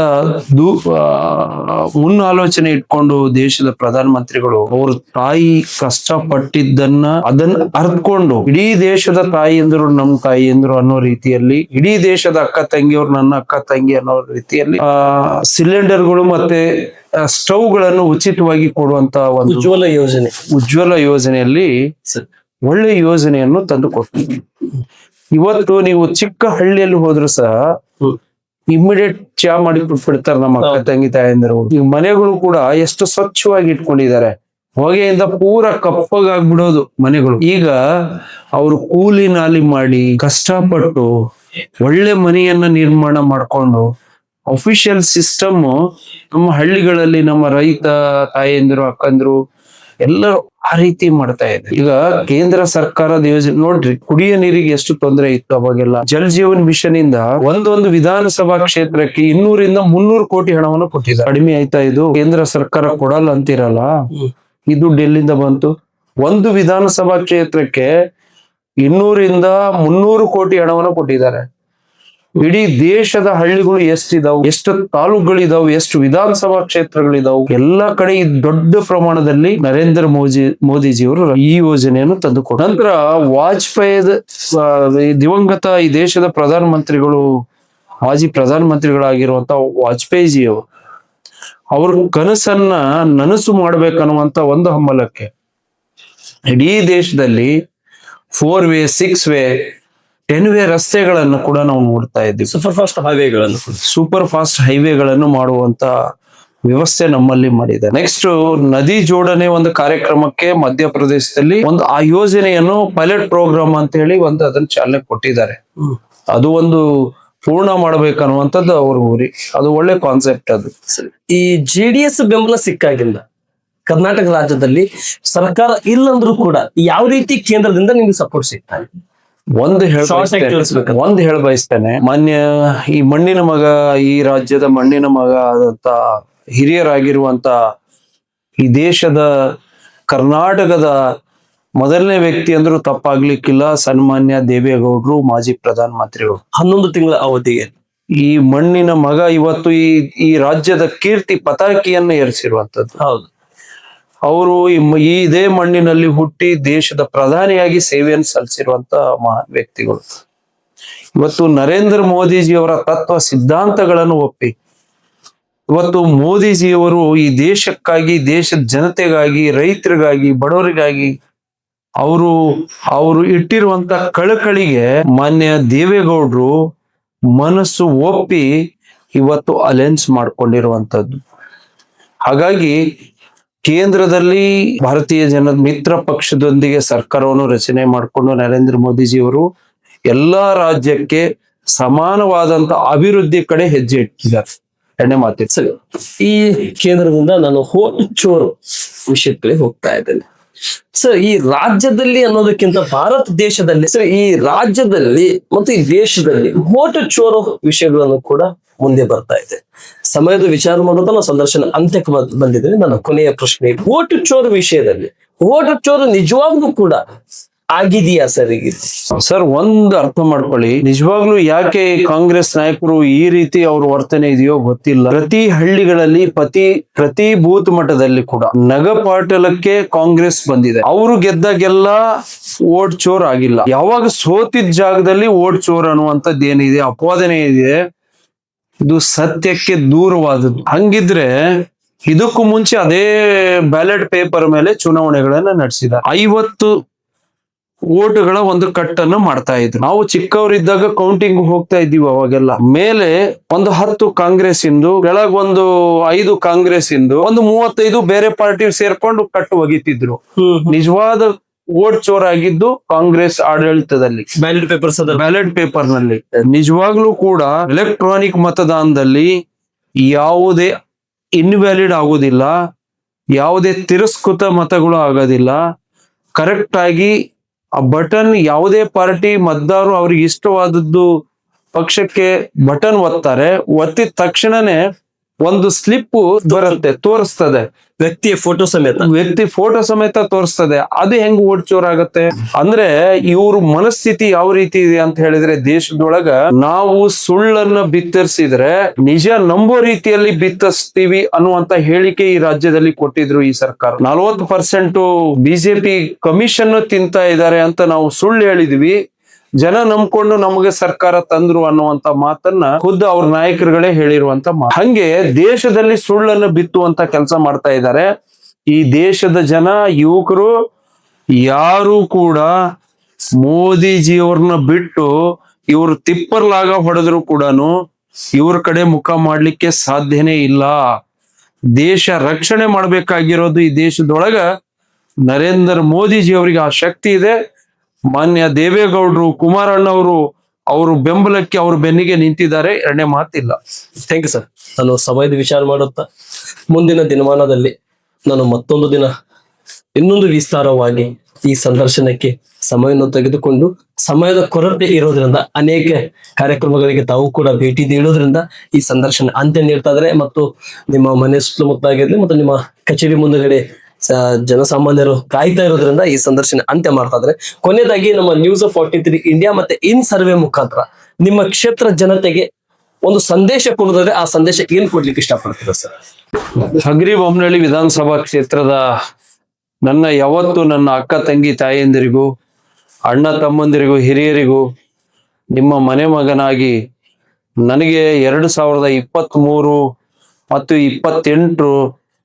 ಮುನ್ನಾಲೋಚನೆ ಇಟ್ಕೊಂಡು ದೇಶದ ಪ್ರಧಾನ ಮಂತ್ರಿಗಳು ಅವ್ರ ತಾಯಿ ಕಷ್ಟಪಟ್ಟಿದ್ದನ್ನ ಅದನ್ನ ಅರ್ತ್ಕೊಂಡು ಇಡೀ ದೇಶದ ತಾಯಿಯಂದ್ರು ನಮ್ ತಾಯಿಯಂದ್ರು ಅನ್ನೋ ರೀತಿಯಲ್ಲಿ, ಇಡೀ ದೇಶದ ಅಕ್ಕ ತಂಗಿಯವ್ರು ನನ್ನ ಅಕ್ಕ ತಂಗಿ ಅನ್ನೋ ರೀತಿಯಲ್ಲಿ ಸಿಲಿಂಡರ್ಗಳು ಮತ್ತೆ ಸ್ಟವ್ಗಳನ್ನು ಉಚಿತವಾಗಿ ಕೊಡುವಂತ ಒಂದು ಉಜ್ವಲ ಯೋಜನೆಯಲ್ಲಿ ಒಳ್ಳೆ ಯೋಜನೆಯನ್ನು ತಂದು ಕೊಡ್ತೀವಿ. ಇವತ್ತು ನೀವು ಚಿಕ್ಕ ಹಳ್ಳಿಯಲ್ಲಿ ಹೋದ್ರು ಸಹ ಇಮಿಡಿಯೇಟ್ ಚಾ ಮಾಡಿ ಬಿಡ್ತಾರೆ ನಮ್ಮ ಅಕ್ಕ ತಂಗಿ ತಾಯಂದಿರು. ಈ ಮನೆಗಳು ಕೂಡ ಎಷ್ಟು ಸ್ವಚ್ಛವಾಗಿ ಇಟ್ಕೊಂಡಿದ್ದಾರೆ, ಹೊಗೆಯಿಂದ ಪೂರ ಕಪ್ಪಗಾಗ್ಬಿಡೋದು ಮನೆಗಳು. ಈಗ ಅವರು ಕೂಲಿ ನಾಲಿ ಮಾಡಿ ಕಷ್ಟಪಟ್ಟು ಒಳ್ಳೆ ಮನೆಯನ್ನ ನಿರ್ಮಾಣ ಮಾಡ್ಕೊಂಡು ಅಫಿಷಿಯಲ್ ಸಿಸ್ಟಮ್ ನಮ್ಮ ಹಳ್ಳಿಗಳಲ್ಲಿ ನಮ್ಮ ರೈತ ತಾಯಂದಿರು ಅಕ್ಕಂದ್ರು ಎಲ್ಲರೂ ಆ ರೀತಿ ಮಾಡ್ತಾ ಇದೆ. ಈಗ ಕೇಂದ್ರ ಸರ್ಕಾರದ ಯೋಜನೆ ನೋಡ್ರಿ, ಕುಡಿಯ ನೀರಿಗೆ ಎಷ್ಟು ತೊಂದರೆ ಇತ್ತು ಅವಾಗೆಲ್ಲ. ಜಲ್ ಜೀವನ್ ಮಿಷನ್ ಇಂದ ಒಂದೊಂದು ವಿಧಾನಸಭಾ ಕ್ಷೇತ್ರಕ್ಕೆ 200 - 300 ಕೋಟಿ ಹಣವನ್ನು ಕೊಟ್ಟಿದ್ದಾರೆ. ಕಡಿಮೆ ಆಯ್ತಾ ಇದು? ಕೇಂದ್ರ ಸರ್ಕಾರ ಕೊಡಲ್ಲ ಅಂತಿರಲ್ಲ, ಈ ದುಡ್ಡು ಎಲ್ಲಿಂದ ಬಂತು? ಒಂದು ವಿಧಾನಸಭಾ ಕ್ಷೇತ್ರಕ್ಕೆ 200 - 300 ಕೋಟಿ ಹಣವನ್ನು ಕೊಟ್ಟಿದ್ದಾರೆ. ಇಡೀ ದೇಶದ ಹಳ್ಳಿಗಳು ಎಷ್ಟಿದಾವು, ಎಷ್ಟು ತಾಲೂಕುಗಳಿದಾವು, ಎಷ್ಟು ವಿಧಾನಸಭಾ ಕ್ಷೇತ್ರಗಳಿದಾವು, ಎಲ್ಲಾ ಕಡೆ ಈ ದೊಡ್ಡ ಪ್ರಮಾಣದಲ್ಲಿ ನರೇಂದ್ರ ಮೋದಿಜಿಯವರು ಈ ಯೋಜನೆಯನ್ನು ತಂದುಕೊಟ್ರು. ನಂತರ ವಾಜಪೇಯಿ ದಿವಂಗತ ಈ ದೇಶದ ಪ್ರಧಾನ ಮಂತ್ರಿಗಳು, ಮಾಜಿ ಪ್ರಧಾನ ಮಂತ್ರಿಗಳಾಗಿರುವಂತ ವಾಜಪೇಯಿಜಿಯವರು ಅವ್ರ ಕನಸನ್ನ ನನಸು ಮಾಡ್ಬೇಕನ್ನುವಂತ ಒಂದು ಹಂಬಲಕ್ಕೆ ಇಡೀ ದೇಶದಲ್ಲಿ 4 ವೇ 6 ವೇ 10 ವೇ ರಸ್ತೆಗಳನ್ನು ಕೂಡ ನಾವು ನೋಡ್ತಾ ಇದ್ದೀವಿ. ಸೂಪರ್ ಫಾಸ್ಟ್ ಹೈವೇಗಳನ್ನು ಮಾಡುವಂತ ವ್ಯವಸ್ಥೆ ನಮ್ಮಲ್ಲಿ ಮಾಡಿದೆ. ನೆಕ್ಸ್ಟ್ ನದಿ ಜೋಡಣೆ ಒಂದು ಕಾರ್ಯಕ್ರಮಕ್ಕೆ ಮಧ್ಯಪ್ರದೇಶದಲ್ಲಿ ಒಂದು ಆ ಯೋಜನೆಯನ್ನು ಪೈಲಟ್ ಪ್ರೋಗ್ರಾಮ್ ಅಂತ ಹೇಳಿ ಅದನ್ನ ಚಾಲನೆ ಕೊಟ್ಟಿದ್ದಾರೆ. ಅದು ಒಂದು ಪೂರ್ಣ ಮಾಡ್ಬೇಕನ್ನುವಂಥದ್ದು ಅವ್ರ ಊರಿ. ಅದು ಒಳ್ಳೆ ಕಾನ್ಸೆಪ್ಟ್. ಅದು ಈ JDS ಬೆಂಬಲ ಸಿಕ್ಕಾಗಿಂದ ಕರ್ನಾಟಕ ರಾಜ್ಯದಲ್ಲಿ ಸರ್ಕಾರ ಇಲ್ಲಂದ್ರೂ ಕೂಡ ಯಾವ ರೀತಿ ಕೇಂದ್ರದಿಂದ ನಿಮ್ಗೆ ಸಪೋರ್ಟ್ ಸಿಗ್ತಾ ಇದೆ? ಒಂದು ಹೇಳ ಬಯಸ್ತೇನೆ. ಮಾನ್ಯ ಈ ಮಣ್ಣಿನ ಮಗ, ಈ ರಾಜ್ಯದ ಮಣ್ಣಿನ ಮಗ ಆದಂತ ಹಿರಿಯರಾಗಿರುವಂತ ಈ ದೇಶದ ಕರ್ನಾಟಕದ ಮೊದಲನೇ ವ್ಯಕ್ತಿ ಅಂದ್ರೂ ತಪ್ಪಾಗ್ಲಿಕ್ಕಿಲ್ಲ, ಸನ್ಮಾನ್ಯ ದೇವೇಗೌಡರು, ಮಾಜಿ ಪ್ರಧಾನ ಮಂತ್ರಿಗಳು. 11 ತಿಂಗಳ ಅವಧಿಗೆ ಈ ಮಣ್ಣಿನ ಮಗ ಇವತ್ತು ಈ ರಾಜ್ಯದ ಕೀರ್ತಿ ಪತಾಕಿಯನ್ನು ಏರಿಸಿರುವಂತದ್ದು. ಹೌದು. ಅವರು ಇದೇ ಮಣ್ಣಿನಲ್ಲಿ ಹುಟ್ಟಿ ದೇಶದ ಪ್ರಧಾನಿಯಾಗಿ ಸೇವೆಯನ್ನು ಸಲ್ಲಿಸಿರುವಂತ ಮಹಾನ್ ವ್ಯಕ್ತಿಗಳು. ಇವತ್ತು ನರೇಂದ್ರ ಮೋದಿಜಿಯವರ ತತ್ವ ಸಿದ್ಧಾಂತಗಳನ್ನು ಒಪ್ಪಿ ಇವತ್ತು ಮೋದಿಜಿಯವರು ಈ ದೇಶಕ್ಕಾಗಿ, ದೇಶದ ಜನತೆಗಾಗಿ, ರೈತರಿಗಾಗಿ, ಬಡವರಿಗಾಗಿ ಅವರು ಇಟ್ಟಿರುವಂತ ಕಳಕಳಿಗೆ ಮಾನ್ಯ ದೇವೇಗೌಡರು ಮನಸ್ಸು ಒಪ್ಪಿ ಇವತ್ತು ಅಲೈನ್ಸ್ ಮಾಡ್ಕೊಂಡಿರುವಂತದ್ದು. ಹಾಗಾಗಿ ಕೇಂದ್ರದಲ್ಲಿ ಭಾರತೀಯ ಜನರ ಮಿತ್ರ ಪಕ್ಷದೊಂದಿಗೆ ಸರ್ಕಾರವನ್ನು ರಚನೆ ಮಾಡಿಕೊಂಡು ನರೇಂದ್ರ ಮೋದಿಜಿಯವರು ಎಲ್ಲಾ ರಾಜ್ಯಕ್ಕೆ ಸಮಾನವಾದಂತ ಅಭಿವೃದ್ಧಿ ಕಡೆ ಹೆಜ್ಜೆ ಇಟ್ಟಿದ್ದಾರೆ. ಎಣ್ಣೆ ಮಾತಿತ್ತು. ಸರಿ, ಈ ಕೇಂದ್ರದಿಂದ ನಾನು ಚೋರು ವಿಷಯಕ್ಕೆ ಹೋಗ್ತಾ ಇದ್ದೇನೆ ಸರ್. ಈ ರಾಜ್ಯದಲ್ಲಿ ಅನ್ನೋದಕ್ಕಿಂತ ಭಾರತ ದೇಶದಲ್ಲಿ ಸರ್, ಈ ರಾಜ್ಯದಲ್ಲಿ ಮತ್ತು ಈ ದೇಶದಲ್ಲಿ ವೋಟ್ ಚೋರು ವಿಷಯಗಳನ್ನು ಕೂಡ ಮುಂದೆ ಬರ್ತಾ ಇದೆ. ಸಮಯದ ವಿಚಾರ ಮಾಡೋದು ನಾವು ಸಂದರ್ಶನ ಅಂತ್ಯಕ್ಕೆ ಬಂದಿದ್ದೇನೆ. ನನ್ನ ಕೊನೆಯ ಪ್ರಶ್ನೆ, ವೋಟ್ ಚೋರು ವಿಷಯದಲ್ಲಿ ವೋಟ್ ಚೋರು ನಿಜವಾಗ್ಲೂ ಕೂಡ ಆಗಿದೆಯಾ ಸರ್? ಈಗ ಸರ್ ಒಂದು ಅರ್ಥ ಮಾಡ್ಕೊಳ್ಳಿ, ನಿಜವಾಗ್ಲೂ ಯಾಕೆ ಕಾಂಗ್ರೆಸ್ ನಾಯಕರು ಈ ರೀತಿ ಅವ್ರ ವರ್ತನೆ ಇದೆಯೋ ಗೊತ್ತಿಲ್ಲ. ಪ್ರತಿ ಹಳ್ಳಿಗಳಲ್ಲಿ ಪ್ರತಿ ಬೂತ್ ಮಟ್ಟದಲ್ಲಿ ಕೂಡ ನಗಪಾಟಲಕ್ಕೆ ಕಾಂಗ್ರೆಸ್ ಬಂದಿದೆ. ಅವರು ಗೆದ್ದಾಗೆಲ್ಲ ವೋಟ್ ಚೋರ್ ಆಗಿಲ್ಲ. ಯಾವಾಗ ಸೋತಿದ್ದ ಜಾಗದಲ್ಲಿ ವೋಟ್ ಚೋರ್ ಅನ್ನುವಂಥದ್ದು ಏನಿದೆ, ಅಪವಾದನೆ ಇದೆ, ಇದು ಸತ್ಯಕ್ಕೆ ದೂರವಾದದ್ದು. ಹಂಗಿದ್ರೆ ಇದಕ್ಕೂ ಮುಂಚೆ ಅದೇ ಬ್ಯಾಲೆಟ್ ಪೇಪರ್ ಮೇಲೆ ಚುನಾವಣೆಗಳನ್ನ ನಡೆಸಿದ 50 ವೋಟ್ಗಳ ಒಂದು ಕಟ್ಟನ್ನು ಮಾಡ್ತಾ ಇದ್ರು. ನಾವು ಚಿಕ್ಕವರಿದ್ದಾಗ ಕೌಂಟಿಂಗ್ ಹೋಗ್ತಾ ಇದ್ದೀವಿ. ಅವಾಗೆಲ್ಲ ಮೇಲೆ ಒಂದು 10 ಕಾಂಗ್ರೆಸ್ ಇಂದು, ಕೆಳಗೊಂದು 5 ಕಾಂಗ್ರೆಸ್ ಇಂದು, ಒಂದು 35 ಬೇರೆ ಪಾರ್ಟಿ ಸೇರ್ಕೊಂಡು ಕಟ್ಟು ಒಗಿತಿದ್ರು. ನಿಜವಾದ ವೋಟ್ ಚೋರ್ ಆಗಿದ್ದು ಕಾಂಗ್ರೆಸ್ ಆಡಳಿತದಲ್ಲಿ, ಬ್ಯಾಲೆಟ್ ಪೇಪರ್ ನಲ್ಲಿ. ನಿಜವಾಗ್ಲೂ ಕೂಡ ಎಲೆಕ್ಟ್ರಾನಿಕ್ ಮತದಾನದಲ್ಲಿ ಯಾವುದೇ ಇನ್ವ್ಯಾಲಿಡ್ ಆಗೋದಿಲ್ಲ, ಯಾವುದೇ ತಿರಸ್ಕೃತ ಮತಗಳು ಆಗೋದಿಲ್ಲ. ಕರೆಕ್ಟ್ ಆಗಿ ಆ ಬಟನ್ ಯಾವುದೇ ಪಾರ್ಟಿ ಮತದಾರರು ಅವ್ರಿಗೆ ಇಷ್ಟವಾದದ್ದು ಪಕ್ಷಕ್ಕೆ ಬಟನ್ ಒತ್ತಾರೆ, ಒತ್ತಿದ ತಕ್ಷಣನೇ ಒಂದು ಸ್ಲಿಪ್ ಬರುತ್ತೆ, ತೋರಿಸ್ತದೆ, ವ್ಯಕ್ತಿಯ ಫೋಟೋ ಸಮೇತ. ವ್ಯಕ್ತಿ ಫೋಟೋ ಸಮೇತ ತೋರಿಸ್ತದೆ. ಅದು ಹೆಂಗ್ ಓಡ್ಚೋರಾಗತ್ತೆ ಅಂದ್ರೆ ಇವ್ರ ಮನಸ್ಥಿತಿ ಯಾವ ರೀತಿ ಇದೆ ಅಂತ ಹೇಳಿದ್ರೆ, ದೇಶದೊಳಗ ನಾವು ಸುಳ್ಳನ್ನ ಬಿತ್ತರಿಸಿದ್ರೆ ನಿಜ ನಂಬೋ ರೀತಿಯಲ್ಲಿ ಬಿತ್ತಿಸ್ತೀವಿ ಅನ್ನುವಂತ ಹೇಳಿಕೆ ಈ ರಾಜ್ಯದಲ್ಲಿ ಕೊಟ್ಟಿದ್ರು ಈ ಸರ್ಕಾರ. 40% ಬಿಜೆಪಿ ಕಮಿಷನ್ ತಿಂತಾ ಇದ್ದಾರೆ ಅಂತ ನಾವು ಸುಳ್ಳು ಹೇಳಿದ್ವಿ, ಜನ ನಂಬ್ಕೊಂಡು ನಮಗೆ ಸರ್ಕಾರ ತಂದ್ರು ಅನ್ನುವಂತ ಮಾತನ್ನ ಖುದ್ದು ಅವ್ರ ನಾಯಕರುಗಳೇ ಹೇಳಿರುವಂತ ಮಾತು. ಹಂಗೆ ದೇಶದಲ್ಲಿ ಸುಳ್ಳನ್ನು ಬಿತ್ತುವಂತ ಕೆಲಸ ಮಾಡ್ತಾ ಇದ್ದಾರೆ ಈ ದೇಶದ ಜನ. ಯುವಕರು ಯಾರು ಕೂಡ ಮೋದಿಜಿಯವ್ರನ್ನ ಬಿಟ್ಟು ಇವ್ರು ತಿಪ್ಪರ್ಲಾಗ ಹೊಡೆದ್ರು ಕೂಡ ಇವ್ರ ಕಡೆ ಮುಖ ಮಾಡ್ಲಿಕ್ಕೆ ಸಾಧ್ಯನೇ ಇಲ್ಲ. ದೇಶ ರಕ್ಷಣೆ ಮಾಡ್ಬೇಕಾಗಿರೋದು ಈ ದೇಶದೊಳಗ ನರೇಂದ್ರ ಮೋದಿಜಿ ಅವರಿಗೆ ಆ ಶಕ್ತಿ ಇದೆ. ಮಾನ್ಯ ದೇವೇಗೌಡರು, ಕುಮಾರಣ್ಣವರು ಅವರು ಬೆಂಬಲಕ್ಕೆ, ಅವ್ರ ಬೆನ್ನಿಗೆ ನಿಂತಿದ್ದಾರೆ, ಎರಡನೇ ಮಾತಿಲ್ಲ. Thank you sir. ನಾನು ಸಮಯದ ವಿಚಾರ ಮಾಡುತ್ತಾ ಮುಂದಿನ ದಿನಮಾನದಲ್ಲಿ ನಾನು ಮತ್ತೊಂದು ದಿನ ಇನ್ನೊಂದು ವಿಸ್ತಾರವಾಗಿ ಈ ಸಂದರ್ಶನಕ್ಕೆ ಸಮಯವನ್ನು ತೆಗೆದುಕೊಂಡು, ಸಮಯದ ಕೊರತೆ ಇರೋದ್ರಿಂದ ಅನೇಕ ಕಾರ್ಯಕ್ರಮಗಳಿಗೆ ತಾವು ಕೂಡ ಭೇಟಿ ನೀಡೋದ್ರಿಂದ ಈ ಸಂದರ್ಶನ ಅಂತ್ಯ ನೀಡ್ತಾ ಇದ್ದಾರೆ. ಮತ್ತು ನಿಮ್ಮ ಮನೆ ಸುತ್ತಮುತ್ತ ಆಗಿರ್ಲಿ ಮತ್ತು ನಿಮ್ಮ ಕಚೇರಿ ಮುಂದಗಡೆ ಜನಸಾಮಾನ್ಯರು ಕಾಯ್ತಾ ಇರೋದ್ರಿಂದ ಈ ಸಂದರ್ಶನ ಅಂತ್ಯ ಮಾಡ್ತಾ ಇದ್ದಾರೆ. ಕೊನೆಯದಾಗಿ ನಮ್ಮ ನ್ಯೂಸ್ 43 ಇಂಡಿಯಾ ಮತ್ತೆ ಇನ್ ಸರ್ವೆ ಮುಖಾಂತರ ನಿಮ್ಮ ಕ್ಷೇತ್ರ ಜನತೆಗೆ ಒಂದು ಸಂದೇಶ ಕೊಡೋದಾದ್ರೆ ಆ ಸಂದೇಶ ಏನ್ ಕೊಡ್ಲಿಕ್ಕೆ ಇಷ್ಟಪಡ್ತೀರಾ ಸರ್? ಹಗರಿಬೊಮ್ಮನಹಳ್ಳಿ ವಿಧಾನಸಭಾ ಕ್ಷೇತ್ರದ ಯಾವತ್ತು ನನ್ನ ಅಕ್ಕ ತಂಗಿ ತಾಯಿಯಂದಿರಿಗೂ, ಅಣ್ಣ ತಮ್ಮಂದಿರಿಗೂ, ಹಿರಿಯರಿಗೂ ನಿಮ್ಮ ಮನೆ ಮಗನಾಗಿ ನನಗೆ 2023 ಮತ್ತು 28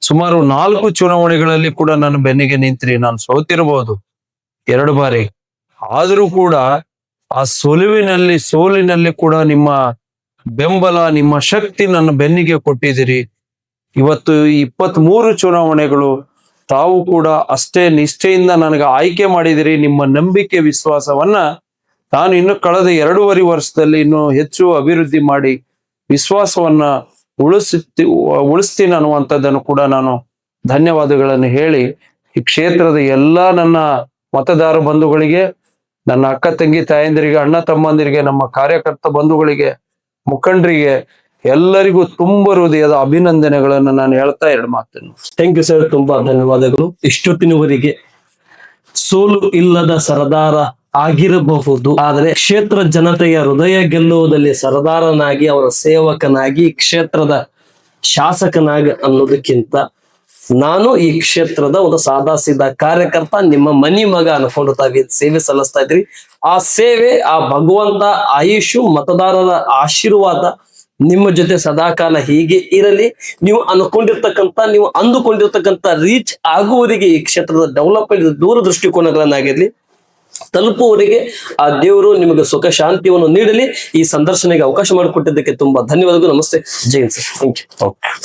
ಸುಮಾರು 4 ಚುನಾವಣೆಗಳಲ್ಲಿ ಕೂಡ ನನ್ನ ಬೆನ್ನಿಗೆ ನಿಂತ್ರಿ. ನಾನು ಸೋತಿರಬಹುದು 2 ಬಾರಿ, ಆದರೂ ಕೂಡ ಆ ಸೋಲಿನಲ್ಲಿ ಕೂಡ ನಿಮ್ಮ ಬೆಂಬಲ, ನಿಮ್ಮ ಶಕ್ತಿ ನನ್ನ ಬೆನ್ನಿಗೆ ಕೊಟ್ಟಿದ್ದೀರಿ. ಇವತ್ತು 23 ಚುನಾವಣೆಗಳು ತಾವು ಕೂಡ ಅಷ್ಟೇ ನಿಷ್ಠೆಯಿಂದ ನನಗೆ ಆಯ್ಕೆ ಮಾಡಿದಿರಿ. ನಿಮ್ಮ ನಂಬಿಕೆ, ವಿಶ್ವಾಸವನ್ನ ನಾನು ಇನ್ನು ಕಳೆದ 2.5 ವರ್ಷದಲ್ಲಿ ಇನ್ನೂ ಹೆಚ್ಚು ಅಭಿವೃದ್ಧಿ ಮಾಡಿ ವಿಶ್ವಾಸವನ್ನ ಉಳಿಸ್ತೀನಿ ಅನ್ನುವಂಥದ್ದನ್ನು ಕೂಡ ನಾನು ಧನ್ಯವಾದಗಳನ್ನು ಹೇಳಿ, ಈ ಕ್ಷೇತ್ರದ ಎಲ್ಲಾ ನನ್ನ ಮತದಾರ ಬಂಧುಗಳಿಗೆ, ನನ್ನ ಅಕ್ಕ ತಂಗಿ ತಾಯಂದಿರಿಗೆ, ಅಣ್ಣ ತಮ್ಮಂದಿರಿಗೆ, ನಮ್ಮ ಕಾರ್ಯಕರ್ತ ಬಂಧುಗಳಿಗೆ, ಮುಖಂಡರಿಗೆ ಎಲ್ಲರಿಗೂ ತುಂಬ ಹೃದಯದ ಅಭಿನಂದನೆಗಳನ್ನು ನಾನು ಹೇಳ್ತಾ 2 ಮಾತನ್ನು. ಥ್ಯಾಂಕ್ ಯು ಸರ್, ತುಂಬಾ ಧನ್ಯವಾದಗಳು. ಇಷ್ಟೊತ್ತಿನವರೆಗೆ ಸೋಲು ಇಲ್ಲದ ಸರದಾರ ಆಗಿರಬಹುದು, ಆದರೆ ಕ್ಷೇತ್ರ ಜನತೆಯ ಹೃದಯ ಗೆಲ್ಲುವುದಲ್ಲಿ ಸರದಾರನಾಗಿ, ಅವರ ಸೇವಕನಾಗಿ, ಕ್ಷೇತ್ರದ ಶಾಸಕನಾಗಿ ಅನ್ನೋದಕ್ಕಿಂತ ನಾನು ಈ ಕ್ಷೇತ್ರದ ಒಂದು ಸಾದಾ ಸೀದಾ ಕಾರ್ಯಕರ್ತ, ನಿಮ್ಮ ಮನಿ ಮಗ ಅನ್ಕೊಂಡು ತಾವು ಸೇವೆ ಸಲ್ಲಿಸ್ತಾ ಇದ್ರಿ. ಆ ಸೇವೆ, ಆ ಭಗವಂತ ಆಯುಷು, ಮತದಾರರ ಆಶೀರ್ವಾದ ನಿಮ್ಮ ಜೊತೆ ಸದಾಕಾಲ ಹೀಗೆ ಇರಲಿ. ನೀವು ನೀವು ಅಂದುಕೊಂಡಿರ್ತಕ್ಕಂಥ ರೀಚ್ ಆಗುವವರಿಗೆ ಈ ಕ್ಷೇತ್ರದ ಡೆವಲಪ್ಮೆಂಟ್ ದೂರದೃಷ್ಟಿಕೋನಗಳನ್ನಾಗಿರ್ಲಿ ತಲುಪುವವರಿಗೆ ಆ ದೇವರು ನಿಮಗೆ ಸುಖ ಶಾಂತಿಯನ್ನು ನೀಡಲಿ. ಈ ಸಂದರ್ಶನಕ್ಕೆ ಅವಕಾಶ ಮಾಡಿಕೊಟ್ಟಿದ್ದಕ್ಕೆ ತುಂಬಾ ಧನ್ಯವಾದಗಳು. ನಮಸ್ತೆ, ಜೈ ಹಿಂದ್ ಸರ್. Thank you.